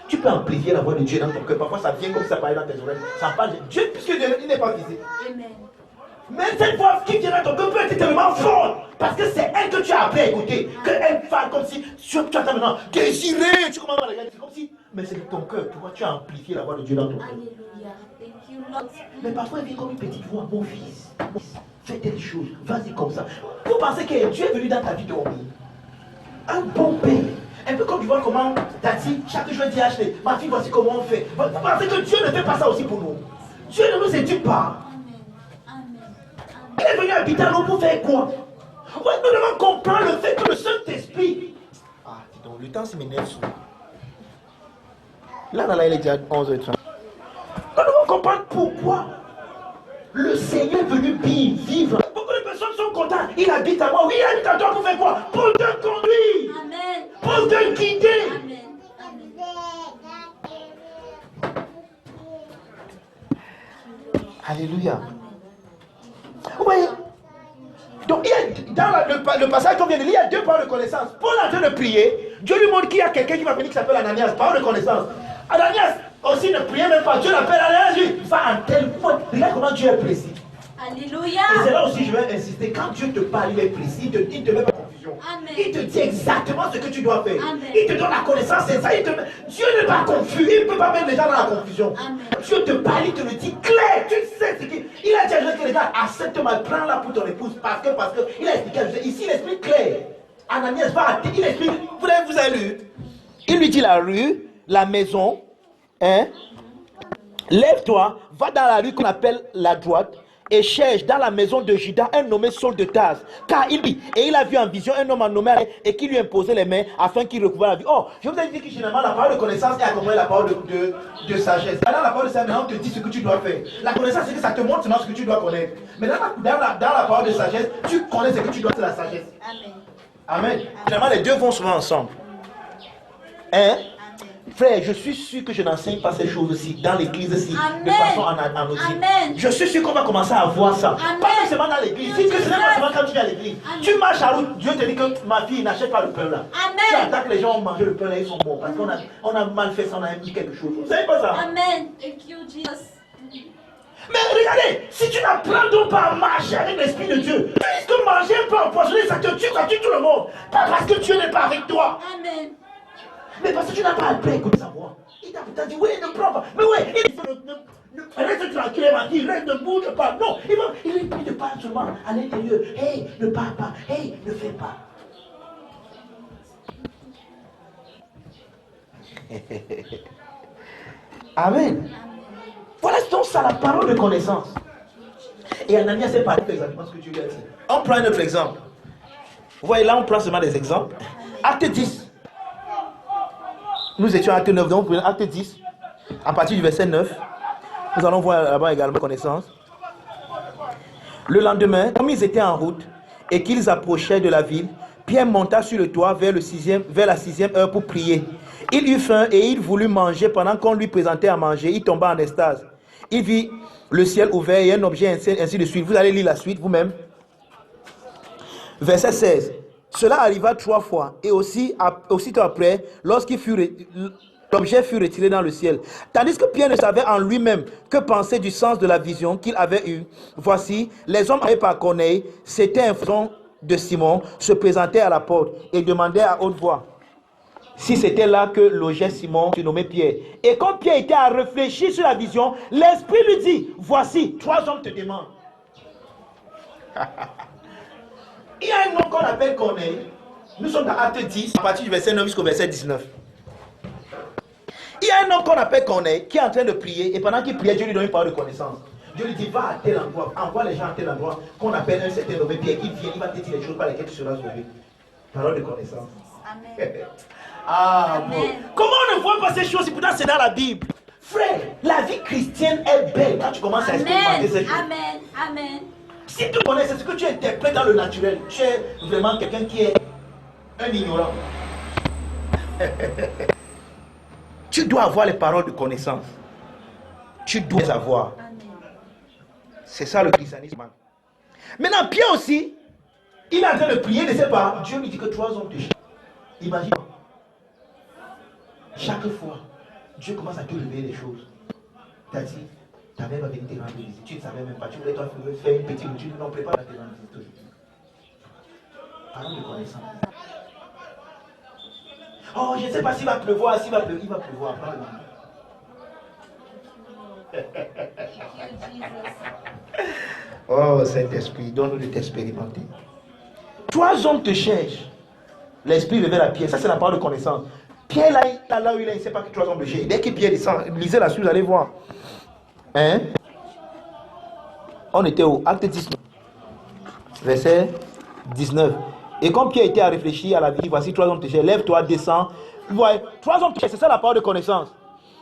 tu peux amplifier la voix de Dieu dans ton cœur. Parfois, ça vient comme ça parle dans tes oreilles. Ça parle de Dieu, puisque Dieu il n'est pas physique. Amen. Mais cette voix qui vient dans ton cœur peut être tellement forte. Parce que c'est elle que tu as appris à écouter. Qu'elle parle comme si tu entends maintenant désirer. Tu commences à regarder. C'est comme si. Mais c'est de ton cœur. Tu vois, tu as amplifié la voix de Dieu dans ton cœur. Alléluia. Thank you, Lord. Mais parfois, elle vient comme une petite voix. Mon fils, fais telle chose. Vas-y comme ça. Vous pensez que Dieu est venu dans ta vie dormir. Un bon père. Un peu comme tu vois comment Tati, chaque jour dit acheter. Ma fille, voici comment on fait. Vous pensez que Dieu ne fait pas ça aussi pour nous? Dieu ne nous éduque pas. Il est venu habiter à nous pour faire quoi? Ouais, nous devons comprendre le fait que le Saint-Esprit. Ah, dis donc, le temps, c'est m'énerve souvent. Là, il est déjà 11h30. Nous devons comprendre pourquoi le Seigneur est venu vivre. Beaucoup de personnes sont contentes. Il habite à moi. Oui, il habite à toi pour faire quoi? Pour te conduire. Amen. Pour te guider. Amen. Alléluia. Oui. Donc, il y a, dans le passage qu'on vient de lire, il y a deux paroles de connaissance. Paul est en train de prier. Dieu lui montre qu'il y a quelqu'un qui va venir qui s'appelle Ananias. Parole de connaissance. Ananias aussi ne priait même pas. Dieu l'appelle Ananias. Lui, va en tel point. Regarde comment Dieu est précis. Alléluia. Et c'est là aussi je vais insister. Quand Dieu te parle, il est précis. Il ne te met pas en confusion. Amen. Il te dit exactement ce que tu dois faire. Amen. Il te donne la connaissance. C'est ça. Dieu n'est pas confus. Il ne peut pas mettre les gens dans la confusion. Amen. Dieu te parle, il te le dit clair. Tu sais ce qu'il a dit à Joseph, regarde, accepte-moi, prends-la pour ton épouse. Parce que, il a expliqué à Joseph. Ici, il explique clair. Ananias va, il explique. Vous avez lu? Il lui dit la rue, la maison, hein? Lève-toi, va dans la rue qu'on appelle la droite et cherche dans la maison de Judas un nommé Saul de Tarse. Car il dit, et il a vu en vision un homme nommé et qui lui imposait les mains afin qu'il recouvre la vie. Oh, je vous ai dit que généralement la parole de connaissance est accompagnée de la parole de sagesse. Alors la parole de sagesse, on te dit ce que tu dois faire. La connaissance, c'est que ça te montre seulement ce que tu dois connaître. Mais dans la parole de sagesse, tu connais ce que tu dois, c'est la sagesse. Amen. Amen. Généralement, les deux vont souvent ensemble. Hein? Frère, je suis sûr que je n'enseigne pas ces choses-ci dans l'église-ci de façon anodine. Je suis sûr qu'on va commencer à voir ça. Amen. Pas seulement dans l'église. Si ce n'est pas seulement quand tu viens à l'église. Tu marches à route, Dieu te dit que ma fille n'achète pas le pain là. Amen. Tu attaques les gens ont mangé le pain là, ils sont bons. Parce qu'on a mal fait ça, on a mis quelque chose. Vous ne savez pas ça? Amen. Thank you, Jesus. Mais regardez, si tu n'apprends donc pas à marcher avec l'Esprit de Dieu, tu risques de manger un peu empoisonné, ça te tue, ça tue tout le monde. Pas parce que Dieu n'est pas avec toi. Amen. Mais parce que tu n'as pas appris à écouter sa voix. Il t'a peut-être dit, oui, ne prends pas. Mais oui, il dit, reste tranquille, il reste ne bouge pas. Non, il lui dit de parler seulement à l'intérieur. Hey, ne parle pas. Hey, ne fais pas. Amen. Voilà donc ça la parole de connaissance. Et Ananias sait pas exactement ce que tu lui as dit. On prend un autre exemple. Vous voyez là, on prend seulement des exemples. Acte 10. Nous étions à Acte 9, donc Acte 10, à partir du verset 9, nous allons voir là-bas également connaissance. Le lendemain, comme ils étaient en route et qu'ils approchaient de la ville, Pierre monta sur le toit vers la sixième heure pour prier. Il eut faim et il voulut manger. Pendant qu'on lui présentait à manger, il tomba en extase. Il vit le ciel ouvert et un objet ainsi de suite. Vous allez lire la suite vous-même. Verset 16. Cela arriva 3 fois et aussitôt après, l'objet fut retiré dans le ciel. Tandis que Pierre ne savait en lui-même que penser du sens de la vision qu'il avait eue. Voici, les hommes envoyés par Corneille, c'était un front de Simon, se présentaient à la porte et demandaient à haute voix si c'était là que logeait Simon, nommé Pierre. Et quand Pierre était à réfléchir sur la vision, l'Esprit lui dit, voici, 3 hommes te demandent. Il y a un homme qu'on appelle Corneille. Nous sommes dans Acte 10, à partir du verset 9 jusqu'au verset 19. Il y a un homme qu'on appelle Corneille qui est en train de prier, et pendant qu'il priait, Dieu lui donne une parole de connaissance. Dieu lui dit, va à tel endroit, envoie les gens à tel endroit, qu'on appelle un certain nommé Pierre, il vient, il va te dire les choses par lesquelles tu seras sauvé. Parole de connaissance. Amen. Bon. Comment on ne voit pas ces choses, pourtant c'est dans la Bible. Frère, la vie chrétienne est belle quand tu commences à expérimenter ces choses. Amen. Amen. Si tu connais, c'est ce que tu interprètes dans le naturel. Tu es vraiment quelqu'un qui est un ignorant. Tu dois avoir les paroles de connaissance. Tu dois les avoir. C'est ça le christianisme. Maintenant, Pierre aussi, il est en train de prier, ne sait pas. Dieu lui dit que 3 hommes te cherchent. Imagine. Chaque fois, Dieu commence à te révéler les choses. Tu as dit, ta mère va venir te rendre visite. Tu ne savais même pas. Tu voulais toi faire une petite routine. Non, prépare à te rendre visite aujourd'hui. Parole de connaissance. Oh, je ne sais pas s'il va pleuvoir, il va pleuvoir. Oh, Saint-Esprit, donne-nous de t'expérimenter. 3 hommes te cherchent. L'Esprit révèle à Pierre. Ça, c'est la parole de connaissance. Pierre, là où il est, il ne sait pas que 3 hommes le cherchent. Dès que Pierre descend, lisez la suite, vous allez voir. Hein? On était au Acte 10, verset 19. Et comme Pierre était à réfléchir à la vie, voici 3 hommes te cherchent. Lève-toi, descends. Vous voyez, 3 hommes te cherchent, c'est ça la parole de connaissance.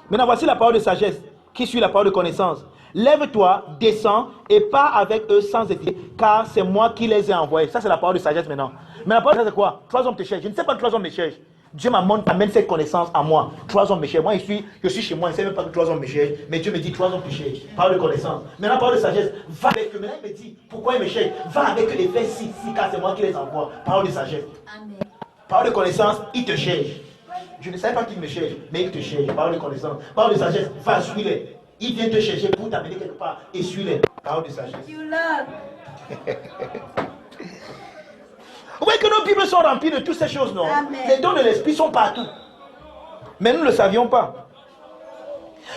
Maintenant, voici la parole de sagesse qui suit la parole de connaissance. Lève-toi, descends et pars avec eux sans hésiter, car c'est moi qui les ai envoyés. Ça, c'est la parole de sagesse maintenant. Mais la parole de sagesse, c'est quoi? 3 hommes te cherchent. Je ne sais pas que 3 hommes me cherchent. Dieu m'amène cette connaissance à moi. 3 hommes me cherchent. Moi, je suis chez moi, je ne sais même pas que 3 hommes me cherchent. Mais Dieu me dit 3 hommes te cherchent. Parole de connaissance. Maintenant, parole de sagesse, va avec eux. Maintenant, il me dit pourquoi ils me cherchent. Va avec eux et fais 6, car c'est moi qui les envoie. Parole de sagesse. Amen. Parole de connaissance, il te cherche. Je ne savais pas qu'il me cherche, mais il te cherche. Parole de connaissance. Parole de sagesse, va, suis-les. Il vient te chercher pour t'amener quelque part et suis-les. Parole de sagesse. Vous voyez que nos Bibles sont remplies de toutes ces choses, non? Amen. Les dons de l'Esprit sont partout. Mais nous ne le savions pas.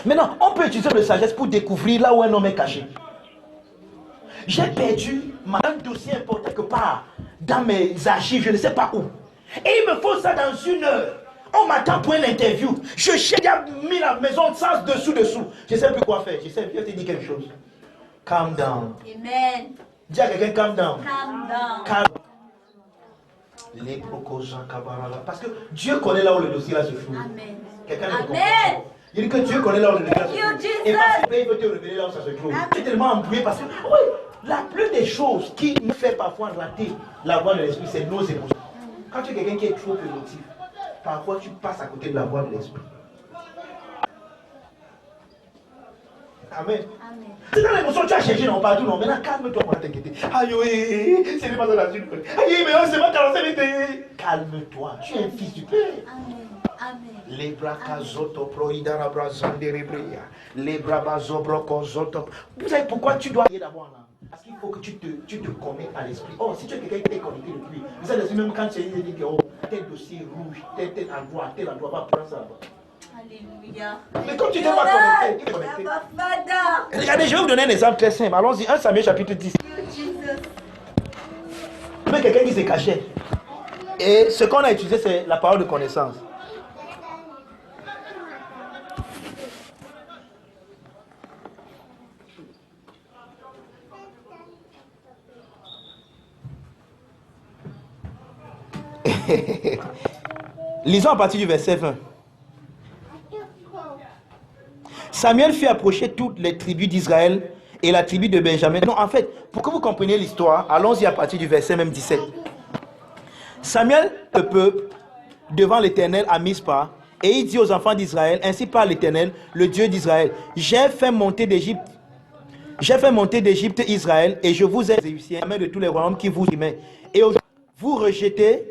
Maintenant, on peut utiliser la sagesse pour découvrir là où un homme est caché. J'ai perdu un dossier important quelque part dans mes archives, je ne sais pas où. Et il me faut ça dans 1 heure. On m'attend pour une interview. Je cherche, j'ai mis la maison sans dessous. Je ne sais plus quoi faire. Je vais te dire quelque chose. Calm down. Amen. Dis à quelqu'un calm down. Calm down. Calm. Parce que Dieu connaît là où le dossier là se trouve. Amen. Quelqu'un ne comprend pas. Il dit que Dieu connaît là où le dossier là se trouve. Et parce qu'il veut te révéler là où ça se trouve. Tu es tellement embrouillé parce que oui, la plus des choses qui nous fait parfois rater la voie de l'esprit, c'est nos émotions. Quand tu es quelqu'un qui est trop émotif, parfois tu passes à côté de la voie de l'esprit. Amen. C'est dans l'émotion, tu as cherché, non, partout, non. Maintenant, calme-toi, on va t'inquiéter. Aïe, oui, c'est pas ça la suite. Aïe, mais c'est pas 45 minutes. Calme-toi, tu es un fils du Père. Amen. Amen. Les bras kazoto proidara brazande rebrea. Les bras bazobro kozoto. Vous savez pourquoi tu dois aller d'abord là? Parce qu'il faut que tu te connectes à l'esprit. Oh, si tu es quelqu'un qui est connecté depuis, vous savez, même quand tu dis que oh, tel dossier rouge, tel endroit, va prendre ça là-bas. Alléluia. Mais comme tu n'es pas connecté, regardez, je vais vous donner un exemple très simple. Allons-y, 1 Samuel chapitre 10. Mais quelqu'un qui se cachait. Et ce qu'on a utilisé, c'est la parole de connaissance. Lisons à partir du verset 20. Samuel fit approcher toutes les tribus d'Israël et la tribu de Benjamin. Non, en fait, pour que vous compreniez l'histoire, allons-y à partir du verset même 17. Samuel, le peuple, devant l'Éternel à Mispa, et il dit aux enfants d'Israël, ainsi parle l'Éternel, le Dieu d'Israël, j'ai fait monter d'Égypte Israël, et je vous ai réussi à la main de tous les royaumes qui vous aimaient. Et aujourd'hui, vous rejetez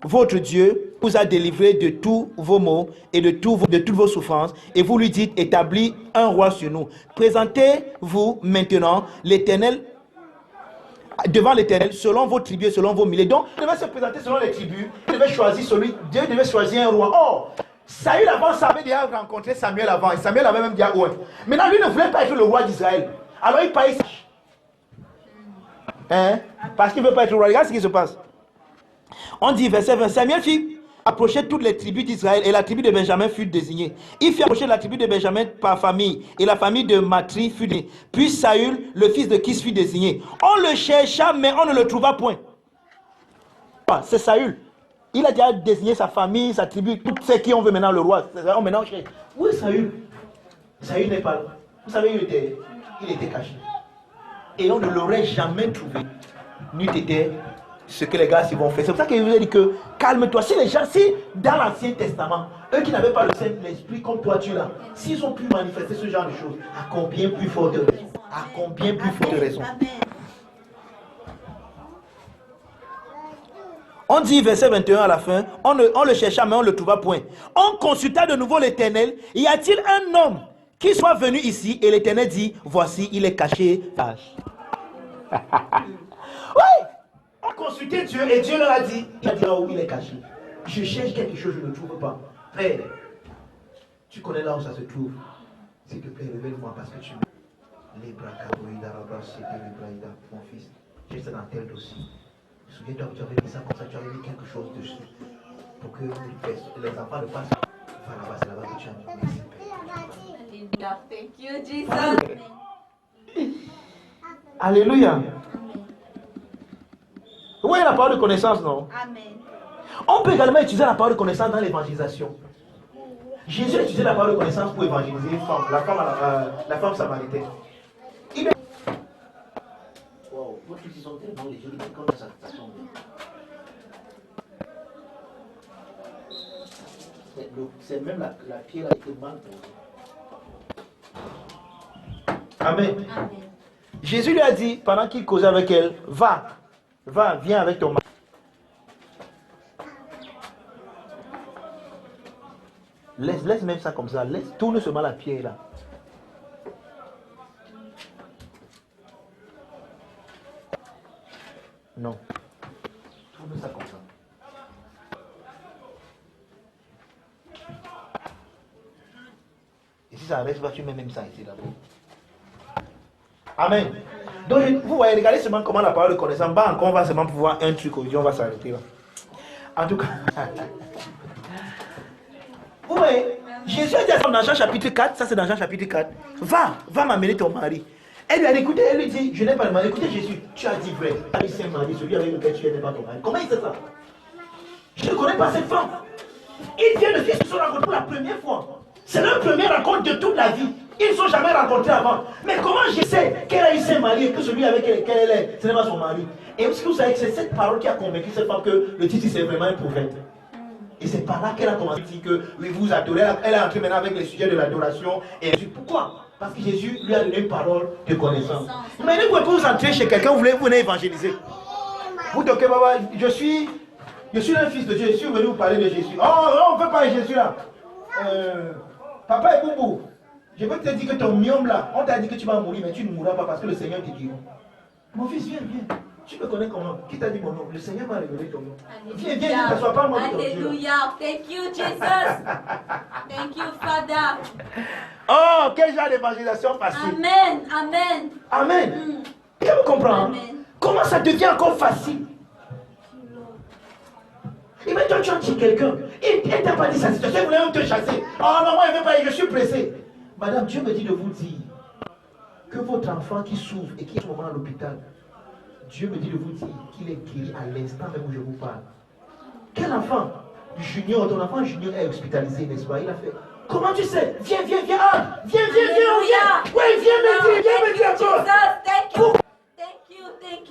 votre Dieu, vous a délivré de tous vos maux et de toutes vos souffrances, et vous lui dites, établis un roi sur nous. Présentez-vous maintenant l'Éternel devant l'Éternel, selon vos tribus, selon vos milliers. Donc, il devait se présenter selon les tribus. Il devait choisir Dieu devait choisir un roi. Or, Saül avant ça avait déjà rencontré Samuel avant. Et Samuel avait même dit ah ouais. Maintenant, lui ne voulait pas être le roi d'Israël. Alors, il paye. Parce qu'il ne veut pas être le roi. Regarde ce qui se passe. On dit, verset 20, Samuel fit approcher toutes les tribus d'Israël et la tribu de Benjamin fut désignée. Il fit approcher la tribu de Benjamin par famille et la famille de Matri fut désignée. Puis Saül, le fils de Kis, fut désigné. On le chercha, mais on ne le trouva point. C'est Saül. Il a déjà désigné sa famille, sa tribu, tous ceux qui ont vu maintenant le roi. Maintenant, où est Saül? Saül n'est pas là. Vous savez, il était caché. Et on ne l'aurait jamais trouvé. N'eût été ce que les gars s'y vont faire. C'est pour ça que je vous ai dit que calme-toi. Si les gens, si dans l'Ancien Testament, eux qui n'avaient pas le Saint-Esprit comme toi tu l'as, s'ils ont pu manifester ce genre de choses, à combien plus forte raison? À combien plus forte raison? On dit verset 21 à la fin, on le chercha mais on ne le trouva point. On consulta de nouveau l'Éternel. Y a-t-il un homme qui soit venu ici? Et l'Éternel dit, voici, il est caché. Oui! On consultait Dieu et Dieu leur a dit, oh oui, il est caché. Je cherche quelque chose, je ne trouve pas. Frère, tu connais là où ça se trouve. S'il te plaît, révèle-moi parce que tu m'aimes. Les bras caboïda, mon fils, j'ai ça dans tel dossier. Souviens-toi que tu avais mis ça comme ça, tu avais mis quelque chose dessus. Pour que les enfants ne passent. Va là-bas, c'est là-bas que tu as mis. Thank you, Jesus. Alléluia. Vous voyez la parole de connaissance, non? Amen. On peut également utiliser la parole de connaissance dans l'évangélisation. Jésus a utilisé la parole de connaissance pour évangéliser une femme, la femme samaritaine. Wow, votre fils sont tellement légers, quand ça tombe. C'est même la pierre a été mal posée. Amen. Amen. Jésus lui a dit, pendant qu'il causait avec elle, va, viens avec ton mari. Laisse même ça comme ça, tourne seulement la pierre là. Non. Tourne ça comme ça. Et si ça reste, tu mets même ça ici là. Amen. Donc, vous voyez, regardez seulement comment la parole de connaissance va encore, on va seulement pouvoir un truc aujourd'hui, on va s'arrêter là. En tout cas, vous voyez, Jésus a dit dans Jean chapitre 4, ça c'est dans Jean chapitre 4, va m'amener ton mari. Elle lui a dit, écoutez, elle lui dit, je n'ai pas de mari. Écoutez Jésus, tu as dit vrai. Avec ce mari, celui avec lequel tu n'es pas ton mari. Comment il sait ça? Je ne connais pas cette femme. Ils viennent de vivre se rencontre pour la première fois. C'est leur première rencontre de toute la vie. Ils ne sont jamais rencontrés avant. Mais comment je sais qu'elle a eu son mari et que celui avec lequel elle est, ce n'est pas son mari? Et est-ce que vous savez que c'est cette parole qui a convaincu cette femme que le titre c'est vraiment un prophète? Et c'est par là qu'elle a commencé à dire que oui, vous adorez. Elle est entrée maintenant avec les sujets de l'adoration. Et pourquoi? Parce que Jésus lui a donné une parole de connaissance. Mais vous pouvez vous entrer chez quelqu'un, vous venez évangéliser. Vous dites, ok, papa, je suis un fils de Dieu, je suis venu vous parler de Jésus. Oh, on ne peut pas Jésus là. Papa et Boubou, je veux te dire que ton myome là, on t'a dit que tu vas mourir, mais tu ne mourras pas parce que le Seigneur te guérit. Mon fils, viens. Tu me connais comment? Qui t'a dit mon nom? Le Seigneur m'a révélé ton nom. Viens, ne t'assois pas moi. Alléluia. Thank you, Jesus. Thank you, Father. Oh, quel genre d'évangélisation facile. Amen. Tu me comprends? Comment ça devient encore facile? Et maintenant tu as dit quelqu'un, elle t'a pas dit sa situation, elle voulait même te chasser. Oh non, moi je ne veux pas, je suis pressé. Madame, Dieu me dit de vous dire que votre enfant qui souffre et qui est au moment à l'hôpital, Dieu me dit de vous dire qu'il est guéri à l'instant même où je vous parle. Quel enfant? Junior, ton enfant Junior est hospitalisé, n'est-ce pas? Il a fait. Comment tu sais? Viens, viens. Oui, viens me dire encore. Thank you.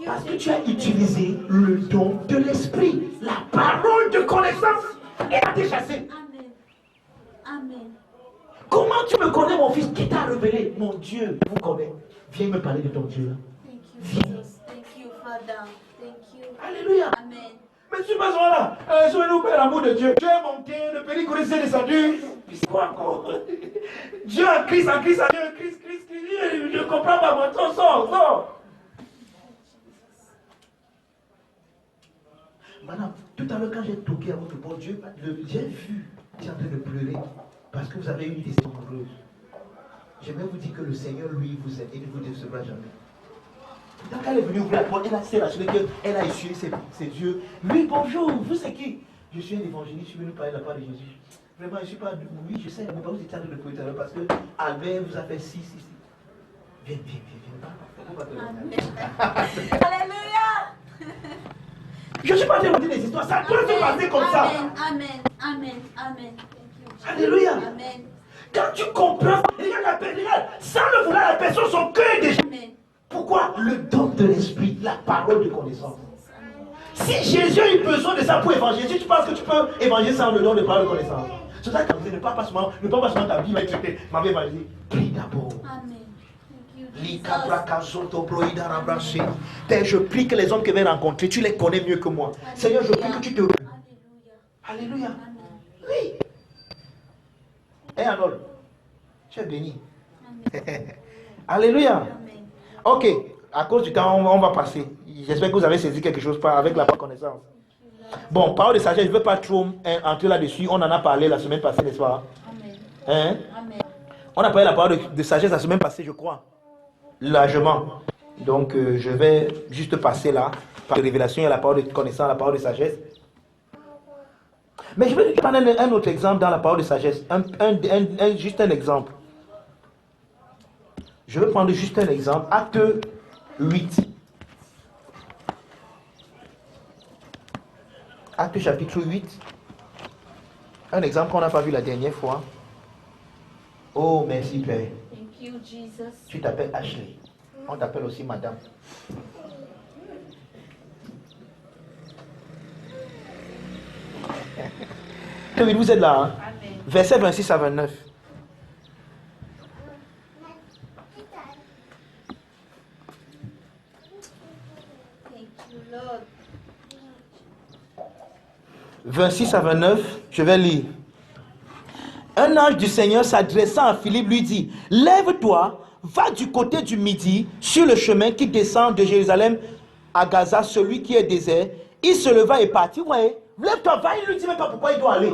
Parce que tu as utilisé le don de l'esprit, la parole de connaissance, et a été chassé. Amen. Comment tu me connais, mon fils? Qui t'a révélé? Mon Dieu vous connaît. Viens me parler de ton Dieu. Thank you, Jesus. Thank you, Father. Thank you. Alléluia. Amen. Mais tu passes là. Je nous père l'amour de Dieu. Dieu est monté, le péricule est descendu. Puis c'est quoi encore? Dieu en Christ, Christ. Je ne comprends pas, moi. Sors. Madame, tout à l'heure, quand j'ai toqué à votre porte, j'ai vu, tu es en train de pleurer parce que vous avez une question heureuse. J'aimerais vous dire que le Seigneur, lui, vous aime et ne vous décevra jamais. Quand elle est venue ouvrir la porte, elle a rassuré qu'elle a essuyé ses yeux. Lui, bonjour, vous c'est qui? Je suis un évangéliste, je suis venu parler de la part de Jésus. Vraiment, je ne suis pas. Oui, je sais, mais pas vous étiez en train de pleurer tout à l'heure parce que Albert vous a fait si. Viens. Alléluia. Je ne suis pas en train de vous dire des histoires, ça peut se passer comme ça. Amen. Alléluia. Amen. Quand tu comprends, regarde, sans le vouloir, la personne, son cœur est déjà. Amen. Pourquoi? Le don de l'esprit, la parole de connaissance. Si Jésus a eu besoin de ça pour évangéliser, tu penses que tu peux évangéliser sans le don de parole de connaissance? C'est ça que ne parle pas seulement ta vie, mais tu m'avais évangélisé. Prie d'abord. Amen. Père, je prie que les hommes que je vais rencontrer, tu les connais mieux que moi. Seigneur, je prie que tu te... Alléluia. Oui. Et Arnold, tu es béni. Alléluia. Ok, à cause du temps, on va passer. J'espère que vous avez saisi quelque chose avec la connaissance. Bon, parole de sagesse, je ne veux pas trop entrer là-dessus. On en a parlé la semaine passée, n'est-ce pas? Amen. On a parlé de la parole de sagesse la semaine passée, je crois. Largement. Donc, je vais juste passer là. Par la révélation, il y a la parole de connaissance, la parole de sagesse. Mais je vais prendre un autre exemple dans la parole de sagesse. Juste un exemple. Je vais prendre juste un exemple. Acte 8. Acte chapitre 8. Un exemple qu'on n'a pas vu la dernière fois. Oh, merci Père. Thank you, Jesus. Tu t'appelles Ashley. On t'appelle aussi Madame. Oui, vous êtes là. Hein? Verset 26 à 29. Thank you, Lord. 26 à 29, je vais lire. Un ange du Seigneur s'adressant à Philippe lui dit: lève-toi, va du côté du midi sur le chemin qui descend de Jérusalem à Gaza, celui qui est désert. Il se leva et partit. Ouais, lève-toi, va. Il ne lui dit même pas pourquoi il doit aller.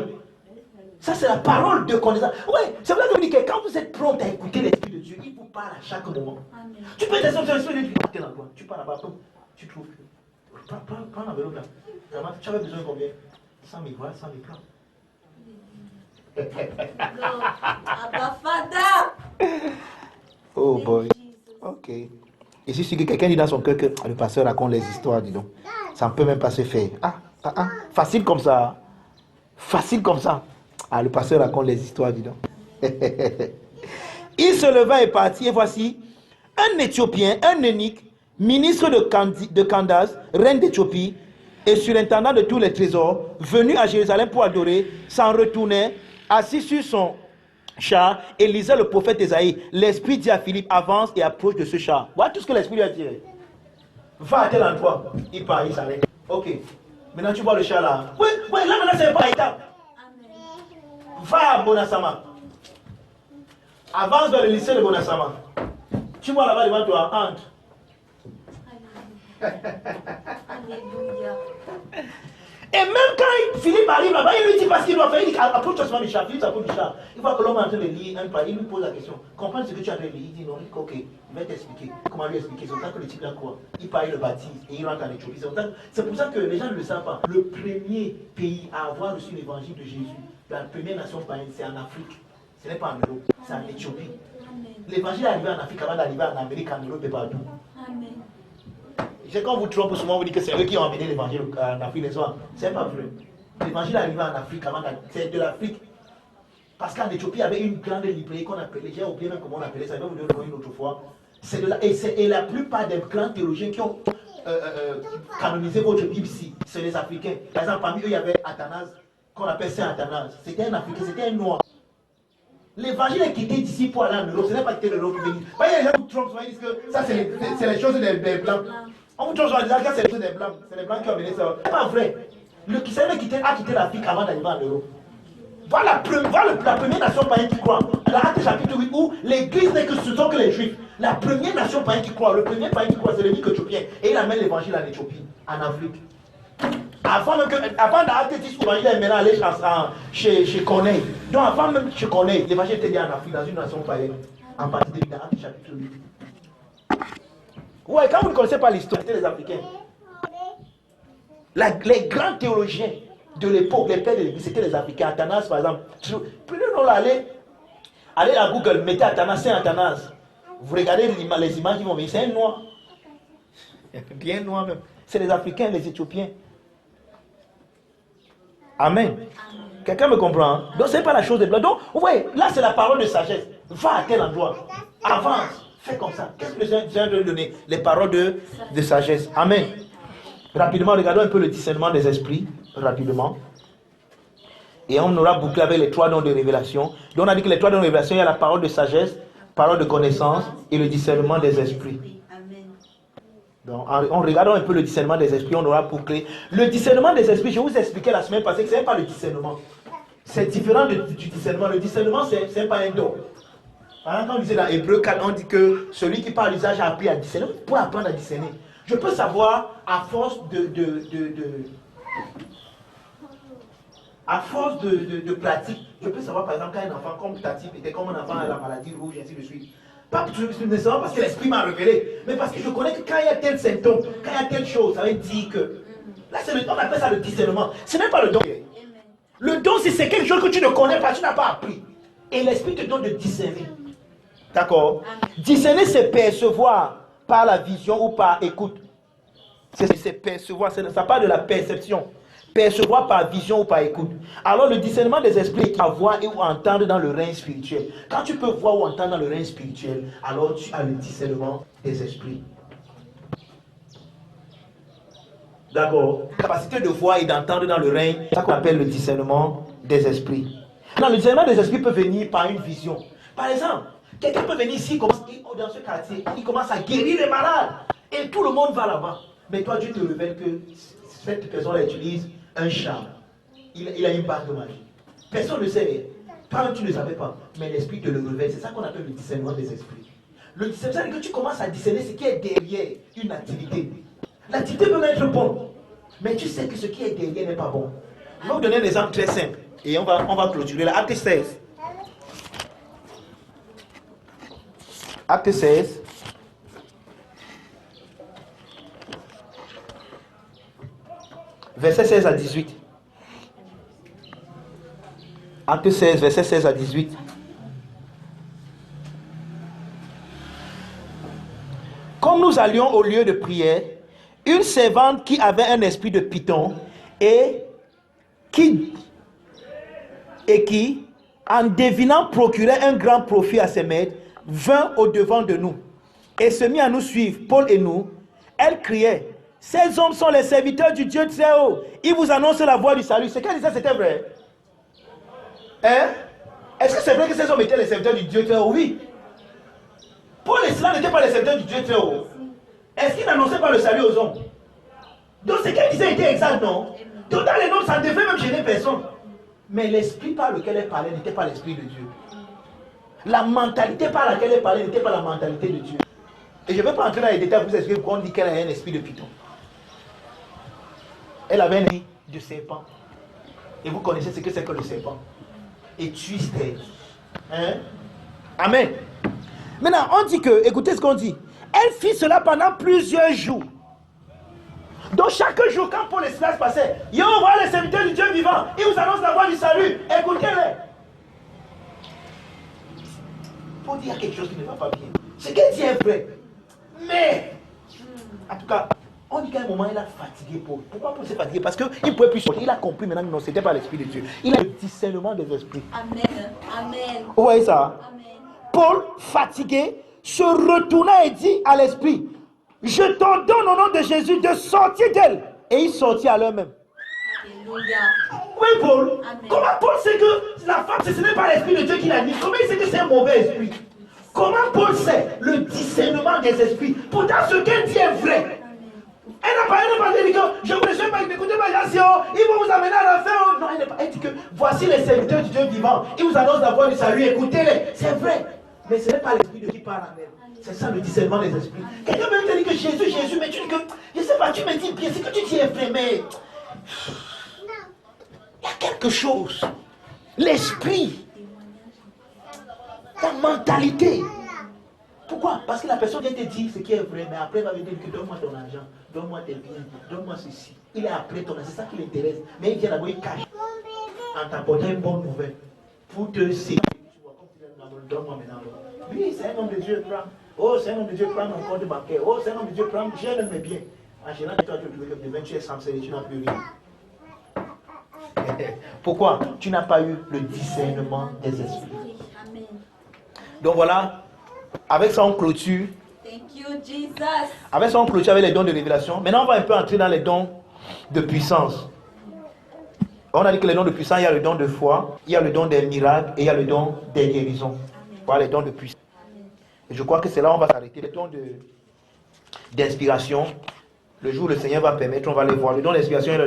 Ça, c'est la parole de connaissance. Oui, c'est vrai que je dis que quand vous êtes prompt à écouter l'Esprit de Dieu, il vous parle à chaque moment. Amen. Tu peux être dans l'Esprit de Dieu, tu pars là-bas, tu trouves que. Prends l'enveloppe là. Tu avais besoin de combien? 100 000, voilà, 100 000 plans. Abba Father. Oh boy. Ok. Et si quelqu'un dit dans son cœur que le pasteur raconte les histoires, dis donc, ça ne peut même pas se faire. Facile comme ça. Facile comme ça. Le pasteur raconte les histoires, dis donc. Il se leva et partit, et voici un Éthiopien, un eunuque, ministre de Candace, reine d'Éthiopie, et surintendant de tous les trésors, venu à Jérusalem pour adorer, s'en retournait, assis sur son char, et lisait le prophète Ésaïe. L'Esprit dit à Philippe: avance et approche de ce char. Voilà tout ce que l'Esprit lui a dit. Va à tel endroit. Il part, il s'arrête. Ok. Maintenant tu vois le char là. Oui, là maintenant c'est pas étape. Va à Bonasama. Avance vers le lycée de Bonasama. Tu vois là-bas devant toi, entre. Alléluia. Et même quand Philippe arrive là-bas, il lui dit pas ce qu'il doit faire. Il dit: approche-toi du char. Philippe s'approche du char. Il voit que l'homme est en train de lire un pas. Il lui pose la question: comprends ce que tu as en train de lire? Il dit non. Il dit ok, je vais t'expliquer. Comment lui expliquer? C'est pour ça que le type là croit. Il part, il le baptise et il rentre en Éthiopie. C'est pour ça que les gens ne le savent pas. Le premier pays à avoir reçu l'évangile de Jésus, la première nation païenne, c'est en Afrique. Ce n'est pas en Europe, c'est en Éthiopie. L'évangile est arrivé en Afrique avant d'arriver en Amérique, en Europe et partout. Amen. C'est quand vous trompez souvent, vous dites que c'est eux qui ont amené l'évangile en Afrique, les soirs. C'est pas vrai. L'évangile est arrivé en Afrique avant, c'est de l'Afrique. Parce qu'en Éthiopie, il y avait une grande librairie qu'on appelait, j'ai oublié même comment on appelait ça, je vais vous donner une autre fois. C'est de la, et la plupart des grands théologiens qui ont canonisé votre Bible ici, c'est les Africains. Par exemple, parmi eux, il y avait Athanase, qu'on appelle Saint Athanase. C'était un Africain, c'était un noir. L'évangile est quitté d'ici pour aller en Europe, ce n'est pas quitté de l'Europe. Il y a des gens qui Trump, ils disent que ça, c'est les choses des Blancs. On vous trompe en disant que c'est les choses des Blancs. C'est les Blancs qui ont amené ça. Ce n'est pas vrai. Le Kisséné a quitté l'Afrique avant d'arriver en Europe. Voilà la première nation païenne qui croit. Dans Actes chapitre 8, où l'église n'est que ce sont que les Juifs. La première nation païenne qui croit, le premier païen qui croit, c'est le Nique éthiopien. Et il amène l'évangile en Éthiopie, en Afrique. Avant d'Actes 10, l'évangile est maintenant allé chez Corneille. Donc avant même chez Corneille, l'évangile était bien en Afrique, dans une nation païenne. En partie de Actes chapitre 8. Ouais, quand vous ne connaissez pas l'histoire, c'était les Africains. Les grands théologiens de l'époque, les pères de l'église, c'était les Africains. Athanase, par exemple. Prenez-nous allez à Google, mettez Athanase, Saint Athanase. Vous regardez les images qui vont venir, c'est un noir. Bien noir même. C'est les Africains, les Éthiopiens. Amen. Quelqu'un me comprend? Hein? Donc, ce n'est pas la chose de blanc. Donc, vous voyez, là, c'est la parole de sagesse. Va à tel endroit. Avance. Fais comme ça. Qu'est-ce que le Seigneur veut donner? Les paroles de sagesse. Amen. Rapidement, regardons un peu le discernement des esprits. Rapidement. Et on aura bouclé avec les 3 dons de révélation. Donc, on a dit que les 3 dons de révélation, il y a la parole de sagesse, parole de connaissance et le discernement des esprits. Donc, en regardant un peu le discernement des esprits, on aura bouclé. Le discernement des esprits, je vous expliquais la semaine passée que ce n'est pas le discernement. C'est différent du discernement. Le discernement, ce n'est pas un don. Par exemple, quand on disait dans Hébreu 4, on dit que celui qui parle l'usage a appris à discerner. Pour apprendre à discerner, je peux savoir à force de pratique. Je peux savoir par exemple quand un enfant comme Tati était comme un enfant à la maladie rouge, ainsi de suite. Pas nécessairement parce que l'esprit m'a révélé, mais parce que je connais que quand il y a tel symptôme, quand il y a telle chose, ça veut dire que. Là, on appelle ça le discernement. Ce n'est pas le don. Le don, c'est quelque chose que tu ne connais pas, tu n'as pas appris. Et l'esprit te donne de discerner. D'accord? Discerner, c'est percevoir par la vision ou par écoute. C'est percevoir, ça parle de la perception. Percevoir par vision ou par écoute. Alors le discernement des esprits est à voir et ou entendre dans le règne spirituel. Quand tu peux voir ou entendre dans le règne spirituel, alors tu as le discernement des esprits. D'accord? La capacité de voir et d'entendre dans le règne, c'est ça qu'on appelle le discernement des esprits. Non, le discernement des esprits peut venir par une vision. Par exemple, quelqu'un peut venir ici, dans ce quartier, il commence à guérir les malades. Et tout le monde va là-bas. Mais toi, Dieu te révèle que cette personne-là utilise un charme. Il a une bague de magie. Personne ne sait. Toi-même, tu ne le savais pas. Mais l'esprit te le révèle. C'est ça qu'on appelle le discernement des esprits. Le discernement, c'est que tu commences à discerner ce qui est derrière une activité. L'activité peut être bonne. Mais tu sais que ce qui est derrière n'est pas bon. Je vais vous donner un exemple très simple. Et on va clôturer là. Acte 16. Acte 16. Verset 16 à 18. Acte 16, verset 16 à 18. Comme nous allions au lieu de prière, une servante qui avait un esprit de python et qui, en devinant, procurait un grand profit à ses maîtres, vint au-devant de nous et se mit à nous suivre, Paul et nous. Elle criait: ces hommes sont les serviteurs du Dieu très haut. Ils vous annoncent la voie du salut. Ce qu'elle disait, c'était vrai. Hein? Est-ce que c'est vrai que ces hommes étaient les serviteurs du Dieu très haut? Oui. Paul et cela n'étaient pas les serviteurs du Dieu très haut. Est-ce qu'ils n'annonçaient pas le salut aux hommes? Donc ce qu'elle disait était exact, non? Donc dans les noms, ça ne devait même gêner personne. Mais l'esprit par lequel elle parlait n'était pas l'esprit de Dieu. La mentalité par laquelle elle parlait n'était pas la mentalité de Dieu. Et je ne vais pas entrer dans les détails pour vous expliquer pourquoi on dit qu'elle a un esprit de python. Elle avait un esprit de serpent. Et vous connaissez ce que c'est que le serpent. Et twisted. Hein? Amen. Maintenant, on dit que, écoutez ce qu'on dit. Elle fit cela pendant plusieurs jours. Donc chaque jour, quand Paul et Silas passaient, ils ont envoyé les serviteurs du Dieu vivant. Ils vous annoncent la voie du salut. Écoutez-les. Pour dire quelque chose qui ne va pas bien. Ce qu'elle dit est vrai. Mais, en tout cas, On dit qu'à un moment, il a fatigué Paul. Pourquoi Paul s'est fatigué? Parce qu'il ne pouvait plus sortir. Il a compris maintenant que non, ce n'était pas l'Esprit de Dieu. Il a le discernement des esprits. Amen. Amen. Vous voyez ça? Amen. Paul, fatigué, se retourna et dit à l'Esprit, je t'ordonne au nom de Jésus de sortir d'elle. Et il sortit à l'heure même. Alléluia. Oui, Paul. Amen. Comment Paul sait que la femme, ce n'est pas l'Esprit de Dieu qui l'a dit? Comment il sait que c'est un mauvais esprit? Comment Paul sait le discernement des esprits? Pourtant, ce qu'elle dit est vrai. Elle n'a pas dit que je vous laisse pas écouter ma nation, ils vont vous amener à l'enfer. Non, elle dit que voici les serviteurs du Dieu vivant. Ils vous annoncent d'avoir du salut, écoutez-les. C'est vrai. Mais ce n'est pas l'Esprit de Dieu qui parle en elle. C'est ça le discernement des esprits. Quelqu'un peut te dire que Jésus, mais tu dis que, je ne sais pas, tu me dis bien, c'est que tu dis est vrai, mais il y a quelque chose. L'esprit, la mentalité. Pourquoi? Parce que la personne vient te dire ce qui est vrai, mais après elle va venir dire que donne-moi ton argent, donne-moi tes biens, donne-moi ceci. Il est après ton argent, c'est ça qui l'intéresse. Mais il vient d'abord, il cache en t'apportant une bonne nouvelle pour te séduire. Donne-moi maintenant. Oui, c'est un homme de Dieu, prends. Oh, c'est un homme de Dieu, prends mon compte bancaire. Oh, c'est un homme de Dieu, prends, j'ai mes biens. En général, toi, tu es sans et tu n'as plus rien. Pourquoi? Tu n'as pas eu le discernement des esprits. Amen. Donc voilà. Avec ça, on clôture. Thank you, Jesus. Avec ça, on clôture avec les dons de révélation. Maintenant, on va un peu entrer dans les dons de puissance. On a dit que les dons de puissance, il y a le don de foi, il y a le don des miracles et il y a le don des guérisons. Voilà les dons de puissance. Et je crois que c'est là où on va s'arrêter. Les dons d'inspiration, le jour où le Seigneur va permettre, on va les voir. Le don d'inspiration et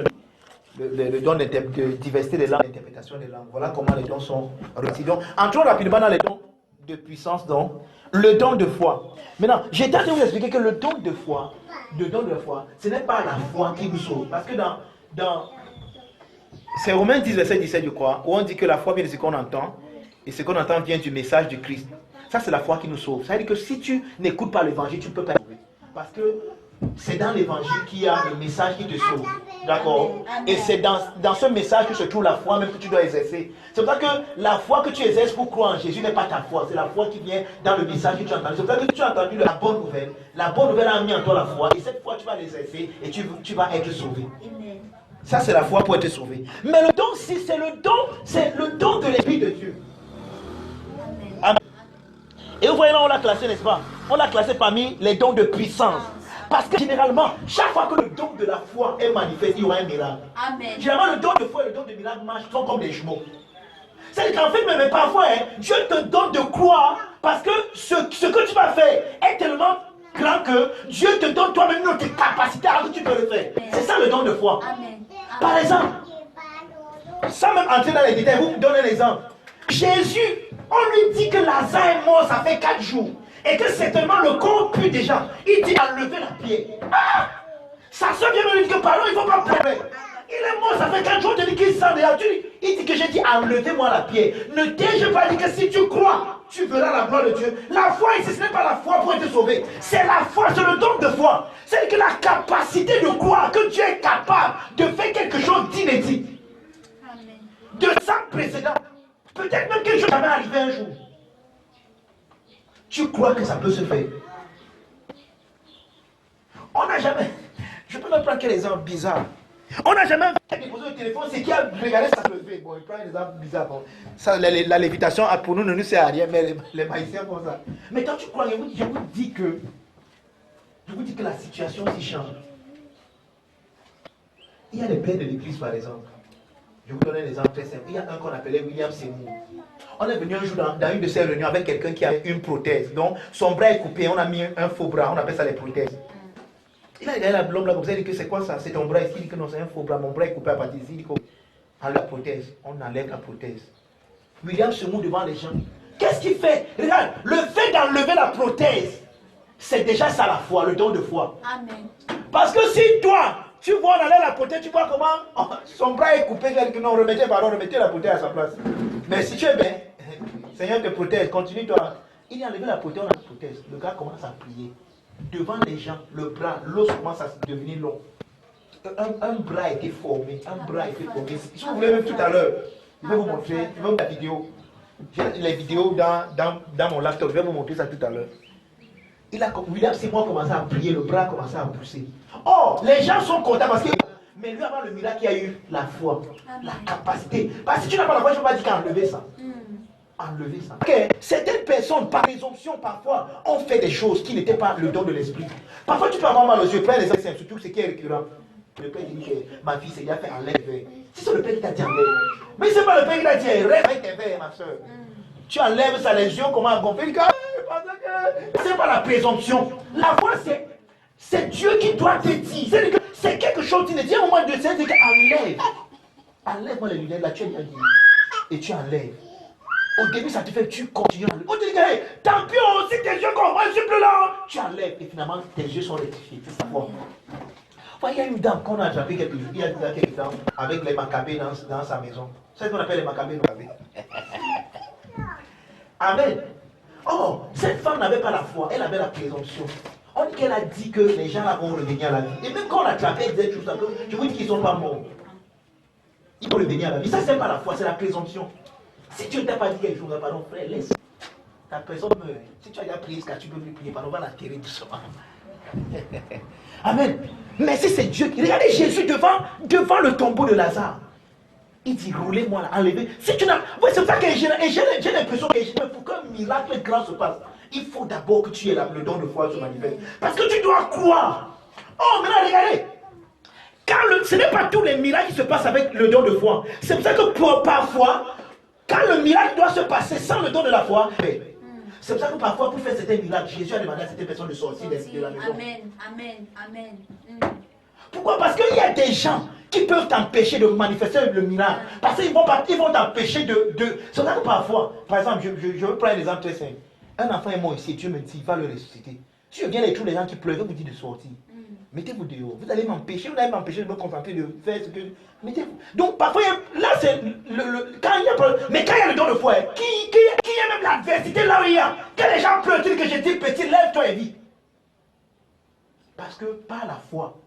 le don de diversité des langues, l'interprétation des langues. Voilà comment les dons sont réussis. Donc, entrons rapidement dans les dons de puissance, donc. Le don de foi. Maintenant, j'ai tenté de vous expliquer que le don de foi, ce n'est pas la foi qui vous sauve. Parce que dans c'est Romains 10, verset 17, je crois, où on dit que la foi vient de ce qu'on entend, et ce qu'on entend vient du message du Christ. Ça, c'est la foi qui nous sauve. Ça veut dire que si tu n'écoutes pas l'évangile, tu ne peux pas sauver. Parce que c'est dans l'évangile qu'il y a le message qui te sauve. D'accord? Et c'est dans ce message que se trouve la foi même que tu dois exercer. C'est pour ça que la foi que tu exerces pour croire en Jésus n'est pas ta foi. C'est la foi qui vient dans le message que tu as entendu. C'est pour ça que tu as entendu la bonne nouvelle. La bonne nouvelle a mis en toi la foi. Et cette foi, tu vas l'exercer et tu vas être sauvé. Amen. Ça, c'est la foi pour être sauvé. Mais le don, si c'est le don de l'Esprit de Dieu. Amen. Et vous voyez là, on l'a classé, n'est-ce pas? On l'a classé parmi les dons de puissance. Parce que généralement, chaque fois que le don de la foi est manifesté, il y aura un miracle. Amen. Généralement, le don de foi et le don de miracle sont comme des jumeaux. C'est qu'en fait, mais parfois, Dieu te donne de croire parce que ce que tu vas faire est tellement grand que Dieu te donne toi-même une autre capacité alors que tu peux le faire. C'est ça le don de foi. Amen. Par exemple, sans même entrer dans les détails, vous me donnez un exemple. Jésus, on lui dit que Lazare est mort, ça fait 4 jours. Et que certainement le corps pue déjà. Il dit enlever la pierre. Ah! Sa soeur vient me dire que pardon, il ne faut pas pleurer. Il est mort, ça fait 4 jours, tu dis qu'il sent déjà. Il dit que j'ai dit enlevez-moi la pierre. Ne t'ai-je pas dit que si tu crois, tu verras la gloire de Dieu. La foi ici, ce n'est pas la foi pour être sauvé. C'est la foi, c'est le don de foi. C'est que la capacité de croire que Dieu est capable de faire quelque chose d'inédit. De sans précédent. Peut-être même quelque chose jamais arrivé un jour. Tu crois que ça peut se faire. On n'a jamais. Je peux même prendre quel exemple bizarre. On n'a jamais déposé le téléphone, c'est qui a regardé ça lever. Bon, il prend un exemple bizarre. Bon. Ça, la lévitation, pour nous, ne nous sert à rien, mais les maïsiens font ça. Mais quand tu crois, je vous dis que la situation s'y change. Il y a les pères de l'église, par exemple. Je vous donne un exemple très simple. Il y a un qu'on appelait William Seymour. On est venu un jour dans une de ces réunions avec quelqu'un qui avait une prothèse. Donc, son bras est coupé, on a mis un faux bras, on appelle ça les prothèses. Il a regardé l'homme là, vous avez dit que c'est quoi ça? C'est ton bras ici, il dit que non, c'est un faux bras, mon bras est coupé à partir d'ici, il dit qu'on enlève la prothèse. On enlève la prothèse. William Seymour devant les gens. Qu'est-ce qu'il fait? Regarde, le fait d'enlever la prothèse, c'est déjà ça la foi, le don de foi. Amen. Parce que si toi, tu vois enlever la prothèse, tu vois comment son bras est coupé, il dit que non, remettez la prothèse à sa place. Mais si tu es bien, Seigneur te protège, continue toi. Il a enlevé la prothèse, on a la prothèse. Le gars commence à prier. Devant les gens, le bras, l'os commence à devenir long. Un bras a été formé. Si vous voulez même tout à l'heure, je vais vous montrer, je vais vous la vidéo. J'ai les vidéos dans mon laptop, je vais vous montrer ça tout à l'heure. William Seymour a commencé à prier, le bras a commencé à pousser. Oh, les gens sont contents parce que... Mais lui, avant le miracle, il a eu la foi, la capacité. Parce que si tu n'as pas la foi, je ne peux pas dire qu'enlever ça. Enlever ça. Okay. Certaines personnes, par présomption, parfois, ont fait des choses qui n'étaient pas le don de l'esprit. Parfois, tu peux avoir mal aux yeux, prends les exemples, surtout ce qui est récurrent. Le père dit que ma fille s'est déjà fait enlève. Si c'est le père qui t'a dit enlève. Mais c'est pas le père qui t'a dit rêve avec tes verres, ma soeur. Tu enlèves ça, les yeux, comment à gonfler. C'est pas la présomption. La foi, c'est Dieu qui doit te dire. C'est quelque chose qui te dit à un moment de c'est enlève. Enlève-moi les lunettes, là, tu es bien dit. Et tu enlèves. Au début, ça te fait, tu continues à enlever. On te dit, hey, tant pis, aussi tes yeux comme moi, je suis plus là. Tu enlèves et finalement, tes yeux sont rectifiés. C'est ça. Il y a une dame qu'on a attrapée quelques jours, il y a quelques temps, avec les macabées dans sa maison. C'est ce qu'on appelle les macabées. Amen. Oh, cette femme n'avait pas la foi, elle avait la présomption. On dit qu'elle a dit que les gens là vont revenir à la vie. Et même quand on l'attrapait, elle disait tout ça, je vous dis qu'ils ne sont pas morts. Ils vont revenir à la vie. Ça, c'est pas la foi, c'est la présomption. Si tu ne t'as pas dit quelque chose, pardon, frère, laisse. Ta personne meurt. Si tu as déjà prié, tu peux plus prier, pardon, on va l'atterrir doucement. Amen. Mais si c'est Dieu qui... Regardez Jésus devant le tombeau de Lazare. Il dit, roulez-moi là, enlevez. Si tu n'as... Oui, c'est pour ça que j'ai l'impression que pour qu'un miracle grand se passe, il faut d'abord que tu aies le don de foi se manifeste. Parce que tu dois croire. Oh, maintenant, regardez. Ce n'est pas tous les miracles qui se passent avec le don de foi. C'est pour ça que parfois, quand le miracle doit se passer sans le don de la foi, c'est pour ça que parfois, pour faire certains miracles, Jésus a demandé à certaines personnes de sortir de la maison. Amen. Pourquoi? Parce qu'il y a des gens qui peuvent t'empêcher de manifester le miracle. Parce qu'ils vont t'empêcher de... C'est pour ça que parfois, par exemple, je veux prendre un exemple très simple. Un enfant est mort ici, Dieu me dit, il va le ressusciter. Si je viens avec tous les gens qui pleurent, je vous dis de sortir. Mettez-vous dehors. Vous allez m'empêcher, vous allez m'empêcher de me concentrer, de faire ce que... Mettez-vous. Donc parfois, là c'est quand il y a... Mais quand il y a le don de foi, qui est même l'adversité là où il y a. Quand les gens pleurent, disent que j'étais petit, lève-toi et vis. Parce que par la foi,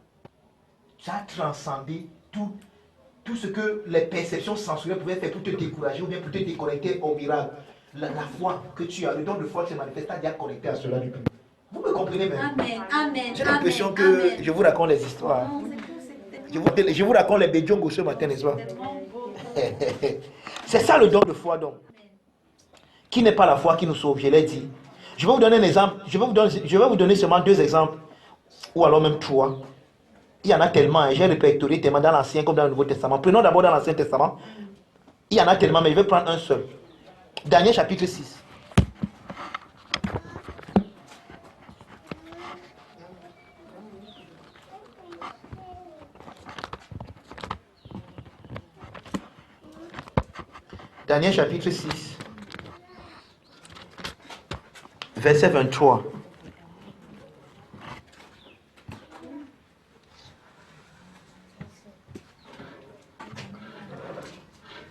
tu as transcendé tout ce que les perceptions sensorielles pouvaient faire pour te décourager ou bien pour te déconnecter au miracle. La foi que tu as, le don de foi qui se manifeste, tu as déjà connecté à cela du tout. Vous me comprenez même? Amen. J'ai l'impression que je vous raconte les histoires. Je vous raconte les bédjongos ce matin, n'est-ce pas? C'est ça le don de foi donc. Qui n'est pas la foi qui nous sauve, je l'ai dit. Je vais vous donner un exemple. Je vais vous donner seulement 2 exemples. Ou alors même 3. Il y en a tellement. J'ai répertorié tellement dans l'Ancien comme dans le Nouveau Testament. Prenons d'abord dans l'Ancien Testament. Il y en a tellement, mais je vais prendre un seul. Daniel chapitre 6. Daniel chapitre 6, verset 23.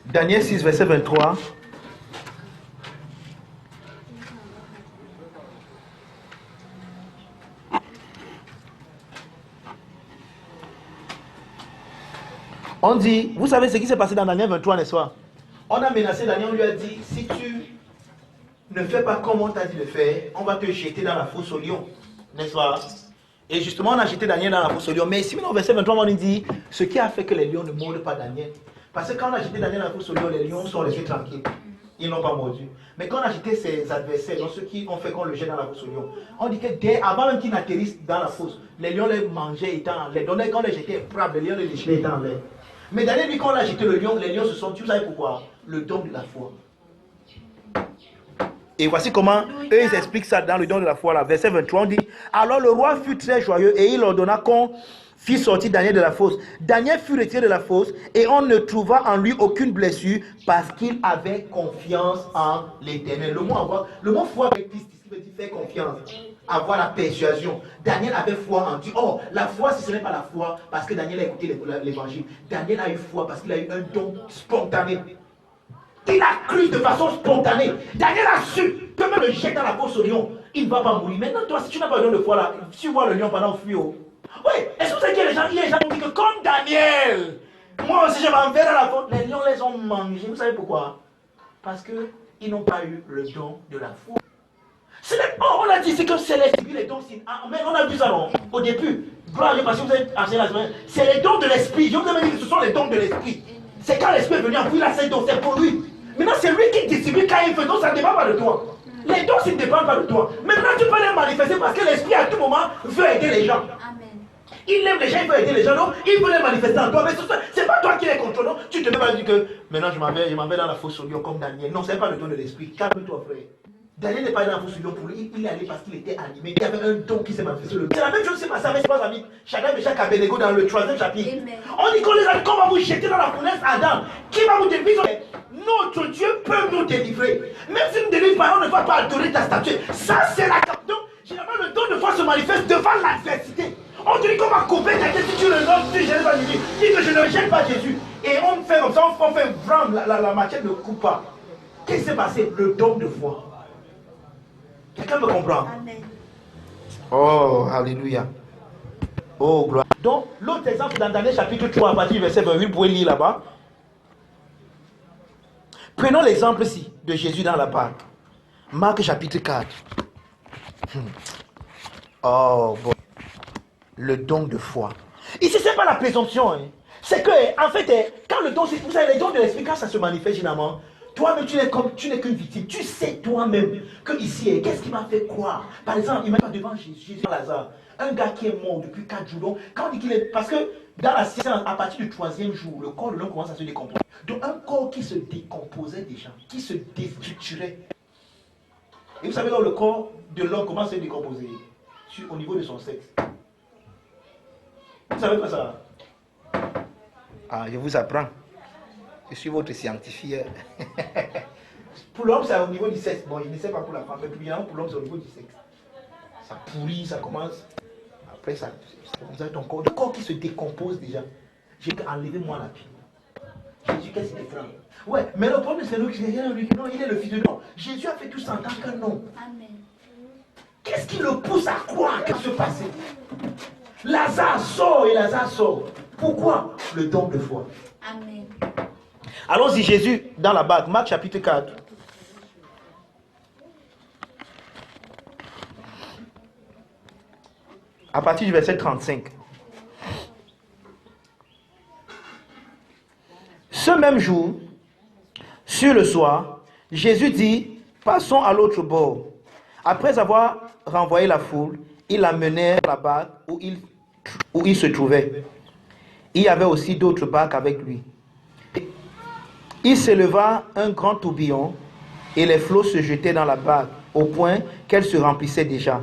Daniel 6, verset 23. On dit, vous savez ce qui s'est passé dans Daniel 23, n'est-ce pas? On a menacé Daniel, on lui a dit, si tu ne fais pas comme on t'a dit de faire, on va te jeter dans la fosse au lion. N'est-ce pas? Et justement, on a jeté Daniel dans la fosse au lion. Mais ici, maintenant, au verset 23, on dit, ce qui a fait que les lions ne mordent pas Daniel. Parce que quand on a jeté Daniel dans la fosse au lion, les lions sont restés tranquilles. Ils n'ont pas mordu. Mais quand on a jeté ses adversaires, donc ceux qui ont fait qu'on le jette dans la fosse au lion, on dit que avant même qu'ils n'atterrissent dans la fosse, les lions les mangeaient étant en l'air. Donc quand on les jetait, les lions les léchaient étant en l'air. Mais Daniel dit qu'on a jeté le lion, les lions se sont tués. Vous savez pourquoi? Le don de la foi. Et voici comment eux ils expliquent ça dans le don de la foi, là, verset 23. On dit, alors le roi fut très joyeux et il ordonna qu'on fit sortir Daniel de la fosse. Daniel fut retiré de la fosse et on ne trouva en lui aucune blessure parce qu'il avait confiance en l'Éternel. Le mot foi avec Christ, qui veut dire faire confiance, avoir la persuasion. Daniel avait foi en Dieu. Oh, la foi, si ce n'est pas la foi, parce que Daniel a écouté l'évangile. Daniel a eu foi parce qu'il a eu un don spontané. Il a cru de façon spontanée. Daniel a su que même le jet dans la fosse au lion, il ne va pas mourir. Maintenant, toi, si tu n'as pas le don de foi là, si tu vois le lion pendant fuir, oui, est-ce que vous savez qu'il y a des gens qui disent que comme Daniel, moi aussi je m'en vais dans la fosse, les lions les ont mangés. Vous savez pourquoi? Parce qu'ils n'ont pas eu le don de la foi. On a dit c'est que c'est l'esprit, les dons. Mais on a vu ça non, au début. Gloire à Dieu, parce que vous êtes enseigné la semaine. C'est les dons de l'esprit. Je vous ai dit que ce sont les dons de l'esprit. C'est quand l'esprit est venu en vous, il a ses dons, c'est pour lui. Maintenant, c'est lui qui distribue quand il fait, donc ça ne dépend pas de toi. Les dons, ça ne dépend pas de toi. Maintenant, tu peux les manifester parce que l'esprit, à tout moment, veut aider les gens. Il aime les gens, il veut aider les gens, donc il veut les manifester en toi. Mais c'est pas toi qui les contrôles, non. Tu te mets pas à dire que maintenant je m'en vais dans la fosse au lion comme Daniel. Non, ce n'est pas le don de l'esprit. Calme-toi, frère. Daniel n'est pas allé dans la fosse au lion pour lui. Il est allé parce qu'il était animé. Il y avait un don qui s'est manifesté. C'est la même chose qui s'est passée avec ses trois amis. Chacun et chaque Abednego dans le 3e chapitre. On dit qu'on les a dit qu'on va vous jeter dans la fournaise Adam. Qui va vous délivrer? Notre Dieu peut nous délivrer. Même si nous ne délivre pas, on ne va pas adorer ta statue. Ça, c'est la cap. Donc, généralement, le don de foi se manifeste devant l'adversité. On dit qu'on va couper quelqu'un si tu le nommes, tu ne jettes pas Jésus. Dis que je ne rejette pas Jésus. Et on fait comme ça, on fait prendre la matière ne coupe pas. Qu'est-ce qui s'est passé? Le don de foi. Quelqu'un me comprend? Amen. Oh, alléluia. Oh, gloire. Donc, l'autre exemple dans Daniel chapitre 3, à partir du verset 28, vous pouvez lire là-bas. Prenons l'exemple-ci de Jésus dans la barque. Marc chapitre 4. Oh, bon. Le don de foi. Ici, ce n'est pas la présomption. Hein. C'est que, en fait, quand le don, vous savez, les dons de l'esprit, quand ça se manifeste généralement, toi-même, tu n'es qu'une victime. Tu sais toi-même que ici, qu'est-ce qui m'a fait croire? Par exemple, il m'a pas devant Jésus Lazare, un gars qui est mort depuis 4 jours. Donc, quand on dit qu'il est. Parce que dans la science, à partir du 3e jour, le corps de l'homme commence à se décomposer. Donc, un corps qui se décomposait déjà, qui se déstructurait. Et vous savez, donc, le corps de l'homme commence à se décomposer au niveau de son sexe. Vous savez pas ça? Ah, je vous apprends. Je suis votre scientifique. Pour l'homme, c'est au niveau du sexe. Bon, je ne sais pas pour la femme, mais plus bien pour l'homme, c'est au niveau du sexe. Ça pourrit, ça commence. Après, ça vous avez ton corps. Le corps qui se décompose déjà. J'ai enlevé moi la vie. Jésus, qu'est-ce qu'il fait? Ouais, mais le problème, c'est lui qui est non, il est le fils de Dieu. Jésus a fait tout ça en tant qu'un homme. Amen. Qu'est-ce qui le pousse à croire qu'à se passer? Lazare sort et Lazare sort. Pourquoi? Le don de foi. Amen. Allons-y, Jésus dans la barque, Marc chapitre 4. À partir du verset 35. Ce même jour, sur le soir, Jésus dit, passons à l'autre bord. Après avoir renvoyé la foule, ils l'amenèrent à la barque où il se trouvait. Il y avait aussi d'autres barques avec lui. Il s'éleva un grand tourbillon et les flots se jetaient dans la barque au point qu'elle se remplissait déjà.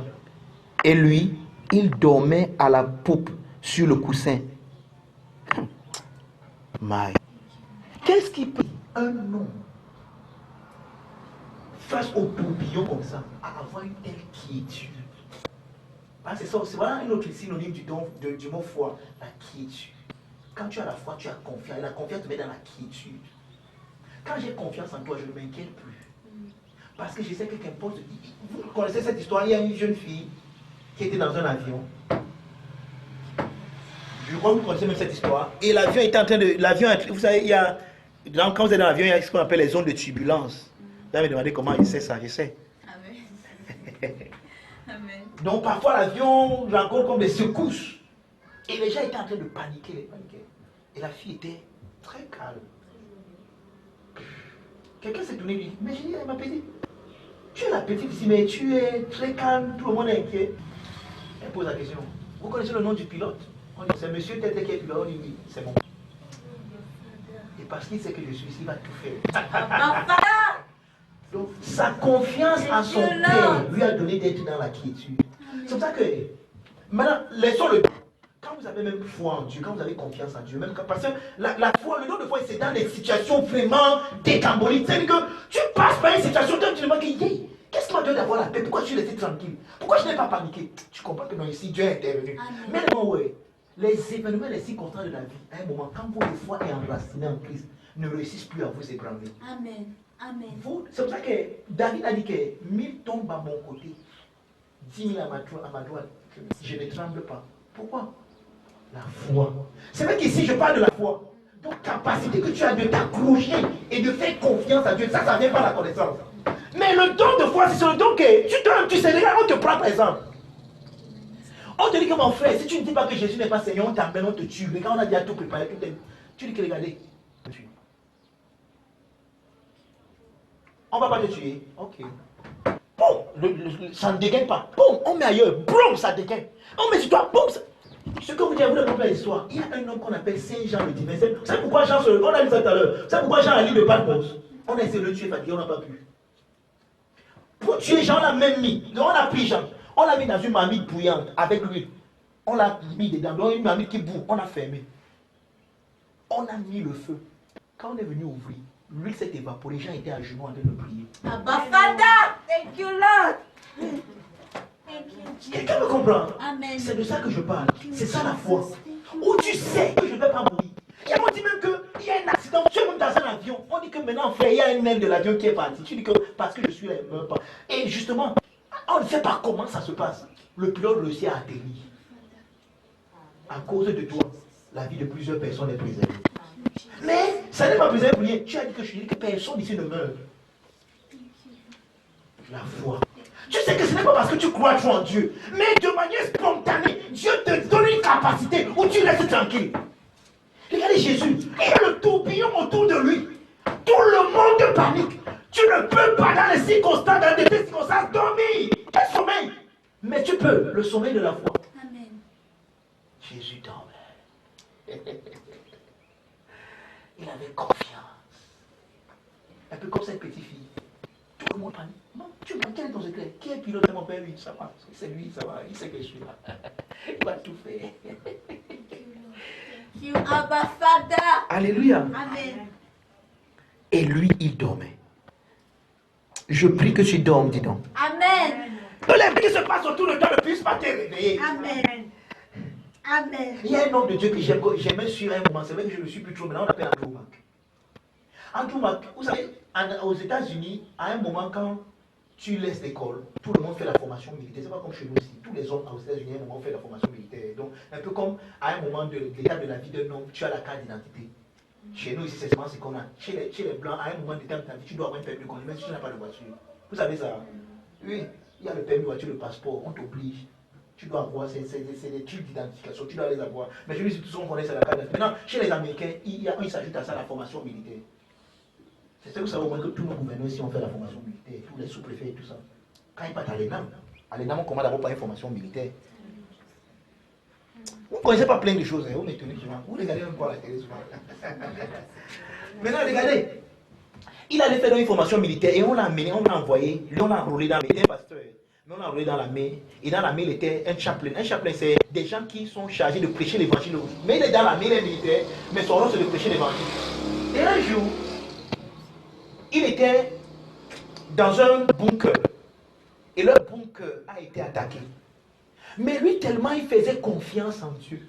Et lui, il dormait à la poupe sur le coussin. My. Qu'est-ce qui peut un homme face au tourbillon comme ça à avoir une telle quiétude? C'est ça, c'est voilà un autre synonyme du mot foi, la quiétude. Quand tu as la foi, tu as confiance. Et la confiance te met dans la quiétude. Quand j'ai confiance en toi, je ne m'inquiète plus. Parce que je sais que qu'importe. Vous connaissez cette histoire, il y a une jeune fille qui était dans un avion. Je crois que vous connaissez même cette histoire. Et l'avion était en train de. L'avion, vous savez, il y a. Quand vous êtes dans l'avion, il y a ce qu'on appelle les zones de turbulence. Vous allez me demander comment je sais ça, je sais. Amen. Amen. Donc parfois l'avion rencontre comme des secousses. Et les gens étaient en train de paniquer, Et la fille était très calme. Quelqu'un s'est tourné et lui dit, mais j'ai dit, ma petite, tu es la petite ici, mais tu es très calme, tout le monde est inquiet. Elle pose la question, vous connaissez le nom du pilote? On dit, c'est monsieur Tete qui est pilote. On dit, oui, c'est bon. Et parce qu'il sait que je suis ici, il va tout faire. Donc, sa confiance en son père lui a donné d'être dans la quiétude. C'est pour ça que, maintenant, laissons le. Quand vous avez même foi en Dieu, quand vous avez confiance en Dieu, même parce que la foi, le don de foi, c'est dans des situations vraiment décamboliques. C'est-à-dire que tu passes par une situation, tu te demandes qu'est-ce qui m'a donné d'avoir la paix? Pourquoi je suis resté tranquille? Pourquoi je n'ai pas paniqué? Tu comprends que non, ici, Dieu est intervenu. Mais non, ouais, les événements, les circonstances de la vie, à un moment, quand votre foi est enracinée en Christ, ne réussissent plus à vous ébranler. Amen. Amen. C'est pour ça que David a dit que 1000 tombent à mon côté, 10 000 à ma droite. Je ne tremble pas. Pourquoi? La foi. C'est vrai qu'ici je parle de la foi. Donc capacité que tu as de t'accrocher et de faire confiance à Dieu, ça vient par la connaissance. Mais le don de foi, c'est le don que tu donnes, tu sais, regarde, on te prend par exemple. On te dit que mon frère, si tu ne dis pas que Jésus n'est pas Seigneur, on t'amène, on te tue. Mais quand on a déjà tout préparé, tout est... Tu dis que regardez, on ne va pas te tuer. Ok. Bon, ça ne dégaine pas. Bon, on met ailleurs. Boum, ça dégaine. On met sur toi. Boum. Ce que vous dites, vous ne comprenez pas l'histoire. Il y a un homme qu'on appelle Saint Jean le Divin. C'est pourquoi Jean, on a dit ça tout à l'heure. C'est pourquoi Jean a lu le Patmos. On a essayé de le tuer, on n'a pas pu. Pour tuer Jean, on l'a même mis. On a pris Jean. On l'a mis dans une marmite bouillante avec l'huile. On l'a mis dedans. Dans une marmite qui boue. On a fermé. On a mis le feu. Quand on est venu ouvrir, l'huile s'est évaporée. Jean était à genoux en train de prier. Abba Father, thank you Lord. Thank you Jesus. Quelqu'un me comprend? Amen. C'est de ça que je parle. C'est ça la foi. Où tu sais que je ne vais pas mourir. Il y a on dit même qu'il y a un accident. Tu es même dans un avion. On dit que maintenant, frère, il y a un aile de l'avion qui est parti. Tu dis que parce que je suis là, il ne meurt pas. Et justement, on ne sait pas comment ça se passe. Le pilote réussit à atterrir. À cause de toi, la vie de plusieurs personnes est préservée. Mais ça n'est pas préservé pour rien. Tu as dit que je dis que personne ici ne meurt. La foi. Tu sais que ce n'est pas parce que tu crois trop en Dieu, mais de manière spontanée, Dieu te donne une capacité où tu restes tranquille. Regardez Jésus, il y a le tourbillon autour de lui. Tout le monde panique. Tu ne peux pas dans les circonstances, dans des circonstances, dormir. Quel sommeil? Mais tu peux, le sommeil de la foi. Amen. Jésus dormait. Il avait confiance. Un peu comme cette petite fille. Tout le monde panique. Non, tu vois, quel est ton secret? Qui est pilote? Mon père, lui, ça va. C'est lui, ça va. Il sait que je suis là. Il va tout faire. You Abba Father. Alléluia. Amen. Et lui, il dormait. Je prie que tu dormes, dis donc. Amen. Que les bruits qui se passent autour de toi ne puissent pas te réveiller. Amen. Amen. Il y a un homme de Dieu que j'aimais sur un moment. C'est vrai que je ne le suis plus trop. Maintenant, on l'appelle Andrew Mack. Andrew Mack, vous savez, aux États-Unis, à un moment, quand tu laisses l'école, tout le monde fait la formation militaire. C'est pas comme chez nous ici. Tous les hommes aux États-Unis, à un moment, font la formation militaire. Donc, un peu comme à un moment de l'état de la vie d'un homme, tu as la carte d'identité. Chez nous ici, c'est ce qu'on a. Chez les Blancs, à un moment de ta vie, tu dois avoir un permis de conduire, même si tu n'as pas de voiture. Vous savez ça? Oui, il y a le permis de voiture, le passeport, on t'oblige. Tu dois avoir des trucs d'identification, tu dois les avoir. Mais je me dis, tout ce qu'on connaît, c'est la carte d'identité. Maintenant, chez les Américains, il s'ajoute à ça la formation militaire. C'est ça que vous savez au moins que tous nos gouverneurs ici ont fait la formation militaire, tous les sous-préfets et tout ça. Quand ils partent à l'ENAM, on commence d'abord par une formation militaire. Vous ne connaissez pas plein de choses, hein? Vous m'étonnez souvent. Vous regardez même pas la télé souvent. Maintenant, regardez. Il allait faire une formation militaire et on l'a amené, on l'a envoyé, lui on l'a enrôlé dans l'armée, pasteur. Mais on l'a enrôlé dans l'armée. Et dans l'armée, il était un chaplain. Un chaplain, c'est des gens qui sont chargés de prêcher l'évangile. Mais il est dans l'armée, il est militaire, mais son rôle c'est de prêcher l'évangile. Et un jour, il était dans un bunker. Et le bunker a été attaqué. Mais lui, tellement il faisait confiance en Dieu,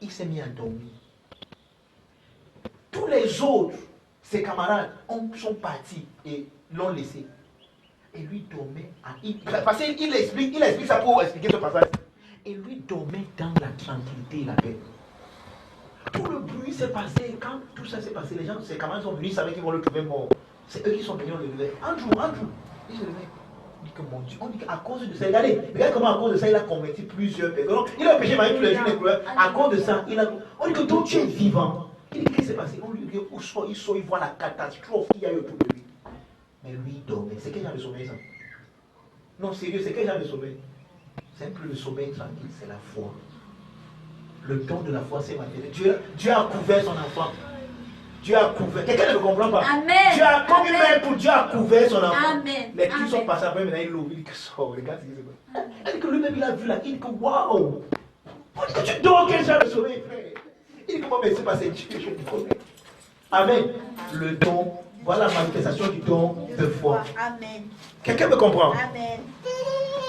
il s'est mis à dormir. Tous les autres, ses camarades, sont partis et l'ont laissé. Et lui dormait. Parce qu'il explique ça pour expliquer ce passage. Et lui dormait dans la tranquillité et la paix. Tout le bruit s'est passé. Quand tout ça s'est passé, les gens, ses camarades sont venus, ils savaient qu'ils vont le trouver mort. C'est eux qui sont venus, on le levait. Andrew, il se levait. On dit que mon Dieu, on dit qu'à cause de ça, regardez comment à cause de ça, il a converti plusieurs personnes. Il a péché tous les jours les couleurs. À cause de ça, on dit que toi tu es vivant. Il dit qu'est-ce qui s'est passé? On lui dit où il sort, il voit la catastrophe qu'il y a eu autour de lui. Mais lui, il dormait. C'est quel genre de sommeil ça? Non, sérieux, c'est quel genre de sommeil? C'est un peu le sommeil tranquille, c'est la foi. Le don de la foi, c'est matériel. Dieu a couvert son enfant. Dieu a couvert. Quelqu'un ne me comprend pas. Amen. Dieu a comme une main pour Dieu a couvert son enfant. Amen. Les trucs sont passés après, maintenant il l'ouvre. Il dit que ça, regarde ce qui se passe. Il dit que lui-même il a vu là. Il dit que waouh. On dit que tu dors quel genre de sommeil, frère. Il dit que moi, mais c'est passé Dieu, je te connais. Amen. Le don, voilà la manifestation du don de foi. Amen. Quelqu'un me comprend? Amen.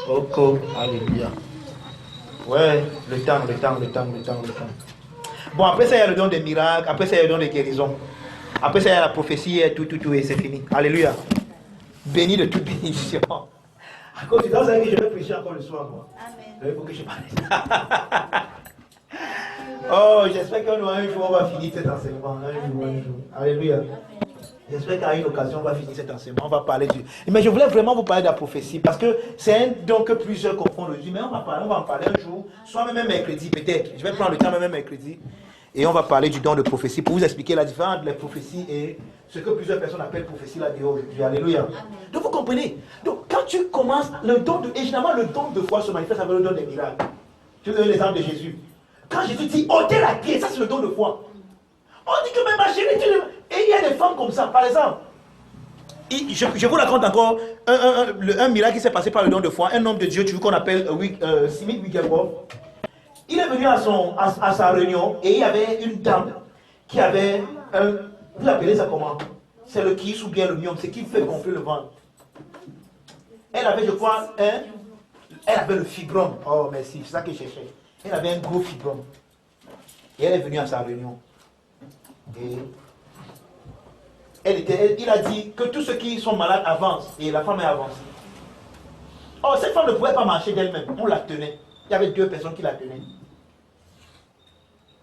Ok, alléluia. Ouais, le temps. Bon, après ça, il y a le don des miracles. Après ça, il y a le don des guérisons. Après ça, il y a la prophétie et tout, et c'est fini. Alléluia. Béni de toute bénédiction. À cause du temps, c'est que je vais prêcher encore le soir, moi. Amen. Il faut que je parle. Oh, j'espère qu'un jour, on va finir cet enseignement. Un jour. Alléluia. Amen. J'espère qu'à une occasion, on va finir cet enseignement, on va parler du... Mais je voulais vraiment vous parler de la prophétie, parce que c'est un don que plusieurs confondent aujourd'hui, mais on va en parler un jour, soit même un mercredi peut-être. Je vais prendre le temps même un mercredi, et on va parler du don de prophétie, pour vous expliquer la différence entre les prophéties et ce que plusieurs personnes appellent prophétie là dehors aujourd'hui. Alléluia. Amen. Donc vous comprenez. Donc quand tu commences, le don de... Et généralement le don de foi se manifeste avec le don des miracles. Je vais donner l'exemple de Jésus. Quand Jésus dit, ôtez la pierre, ça c'est le don de foi. On dit que même ma chérie, et il y a des femmes comme ça, par exemple. Je vous raconte encore un miracle qui s'est passé par le don de foi. Un homme de Dieu, tu veux qu'on appelle Smith Wigglesworth. Il est venu à sa réunion et il y avait une dame qui avait vous appelez ça comment? C'est le kiss ou bien le myome, c'est qui fait gonfler le ventre. Elle avait, je crois, elle avait le fibrome. Oh merci, c'est ça que je cherchais. Elle avait un gros fibrome. Et elle est venue à sa réunion. Et il a dit que tous ceux qui sont malades avancent. Et la femme est avancée. Oh, cette femme ne pouvait pas marcher d'elle-même. On la tenait. Il y avait 2 personnes qui la tenaient.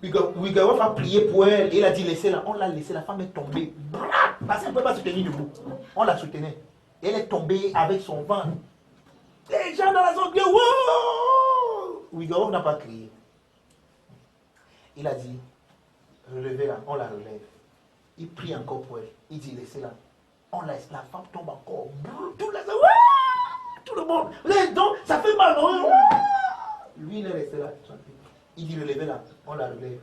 Wigglesworth a prié pour elle. Et il a dit laissez-la. On l'a laissée. La femme est tombée. Parce qu'elle ne pouvait pas se tenir debout. On la soutenait. Et elle est tombée avec son ventre. Les gens dans la zone disent wow! Wigglesworth n'a pas crié. Il a dit relevez-la. On la relève. Il prie encore pour elle. Il dit laissez-la. On laisse. La femme tombe encore. Tout le monde. Les dons, ça fait mal. Lui, il est resté là. Il dit relevez-la. On la relève.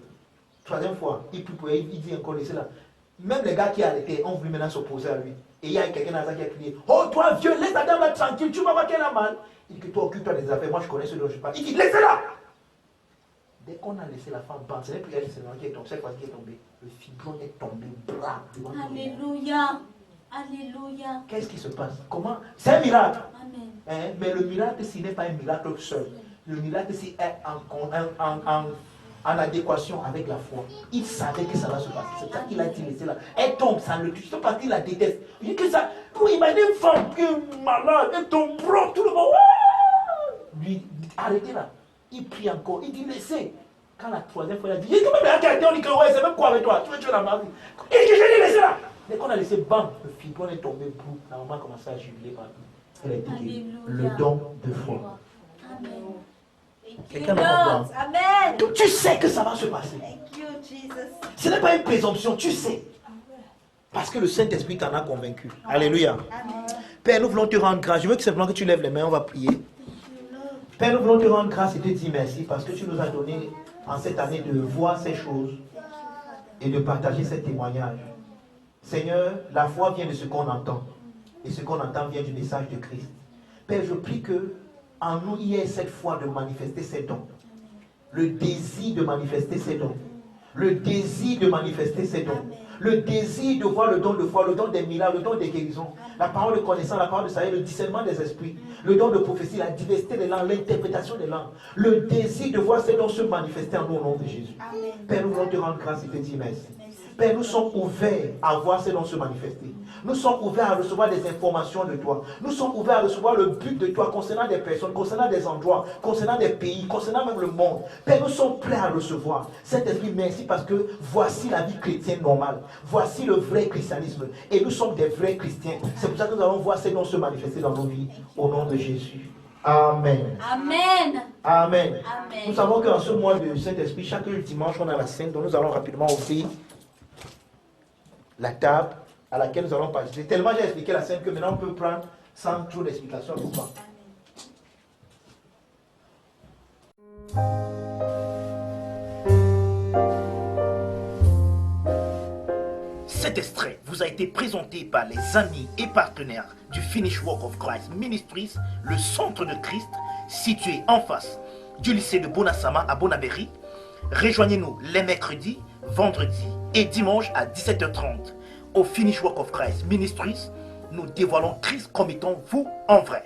3e fois, il prie pour elle. Il dit encore laissez-la. Même les gars qui arrêtaient ont voulu maintenant s'opposer à lui. Et il y a quelqu'un dans ça qui a crié oh toi vieux, laisse la dame là tranquille. Tu vas voir qu'elle a mal. Il dit que toi occupe-toi des affaires. Moi je connais ce dont je parle. Il dit laissez-la. Dès qu'on a laissé la femme bande, ce n'est plus elle qui est tombée, cette fois qui est tombée. Le fibrome est tombé bras. Alléluia. Alléluia. Qu'est-ce qui se passe? Comment? C'est un miracle. Amen. Hein? Mais le miracle, ce n'est pas un miracle seul. Le miracle, c'est en adéquation avec la foi. Il savait que ça va se passer. C'est ça qu'il a dit, laissez là. Elle tombe, ça le tue. Je sais pas qu'il la déteste. Il dit que ça. Vous imaginez une femme qui est malade, elle tombe, bro, tout le monde. Lui, arrêtez là. Il prie encore. Il dit, laissez. Quand la 3e fois, il a dit, il dit que même la qualité, on dit que ouais, c'est même quoi avec toi? Tu veux tuer la marie? Il dit, je l'ai laissé là. Dès qu'on a laissé, bam, le fibrome est tombé, boum. La maman a commencé à jubiler partout. Elle a été guérie. Le don de foi. Amen. Quelqu'un me comprend. Amen. Donc tu sais que ça va se passer. Thank you, Jesus. Ce n'est pas une présomption, tu sais. Parce que le Saint-Esprit t'en a convaincu. Alléluia. Amen. Père, nous voulons te rendre grâce. Je veux que simplement que tu lèves les mains, on va prier. Père, nous voulons te rendre grâce et te dire merci parce que tu nous as donné en cette année de voir ces choses et de partager ces témoignages. Seigneur, la foi vient de ce qu'on entend. Et ce qu'on entend vient du message de Christ. Père, je prie que en nous, il y ait cette foi de manifester ces dons. Le désir de manifester ces dons. Le désir de manifester ces dons. Le désir de voir le don de foi, le don des miracles, le don des guérisons, la parole de connaissance, la parole de salut, le discernement des esprits, le don de prophétie, la diversité des langues, l'interprétation des langues. Le désir de voir ces dons se manifester en nous au nom de Jésus. Amen. Père, nous voulons te rendre grâce et te dire merci. Père, nous sommes ouverts à voir ces dons se manifester. Nous sommes ouverts à recevoir des informations de toi. Nous sommes ouverts à recevoir le but de toi concernant des personnes, concernant des endroits, concernant des pays, concernant même le monde. Père, nous sommes prêts à recevoir. Saint-Esprit, merci parce que voici la vie chrétienne normale. Voici le vrai christianisme. Et nous sommes des vrais chrétiens. C'est pour ça que nous allons voir ces dons se manifester dans nos vies. Au nom de Jésus. Amen. Amen. Amen. Amen. Nous savons qu'en ce mois de Saint-Esprit, chaque dimanche, on a la scène. Donc nous allons rapidement ouvrir la table à laquelle nous allons participer. Tellement j'ai expliqué la scène que maintenant on peut prendre sans trop d'explications. Cet extrait vous a été présenté par les amis et partenaires du Finish Work of Christ Ministries, le centre de Christ, situé en face du lycée de Bonasama à Bonabéry. Rejoignez-nous les mercredis, vendredis et dimanches à 17h30 au Finish Work of Christ Ministries. Nous dévoilons Christ comme étant vous en vrai.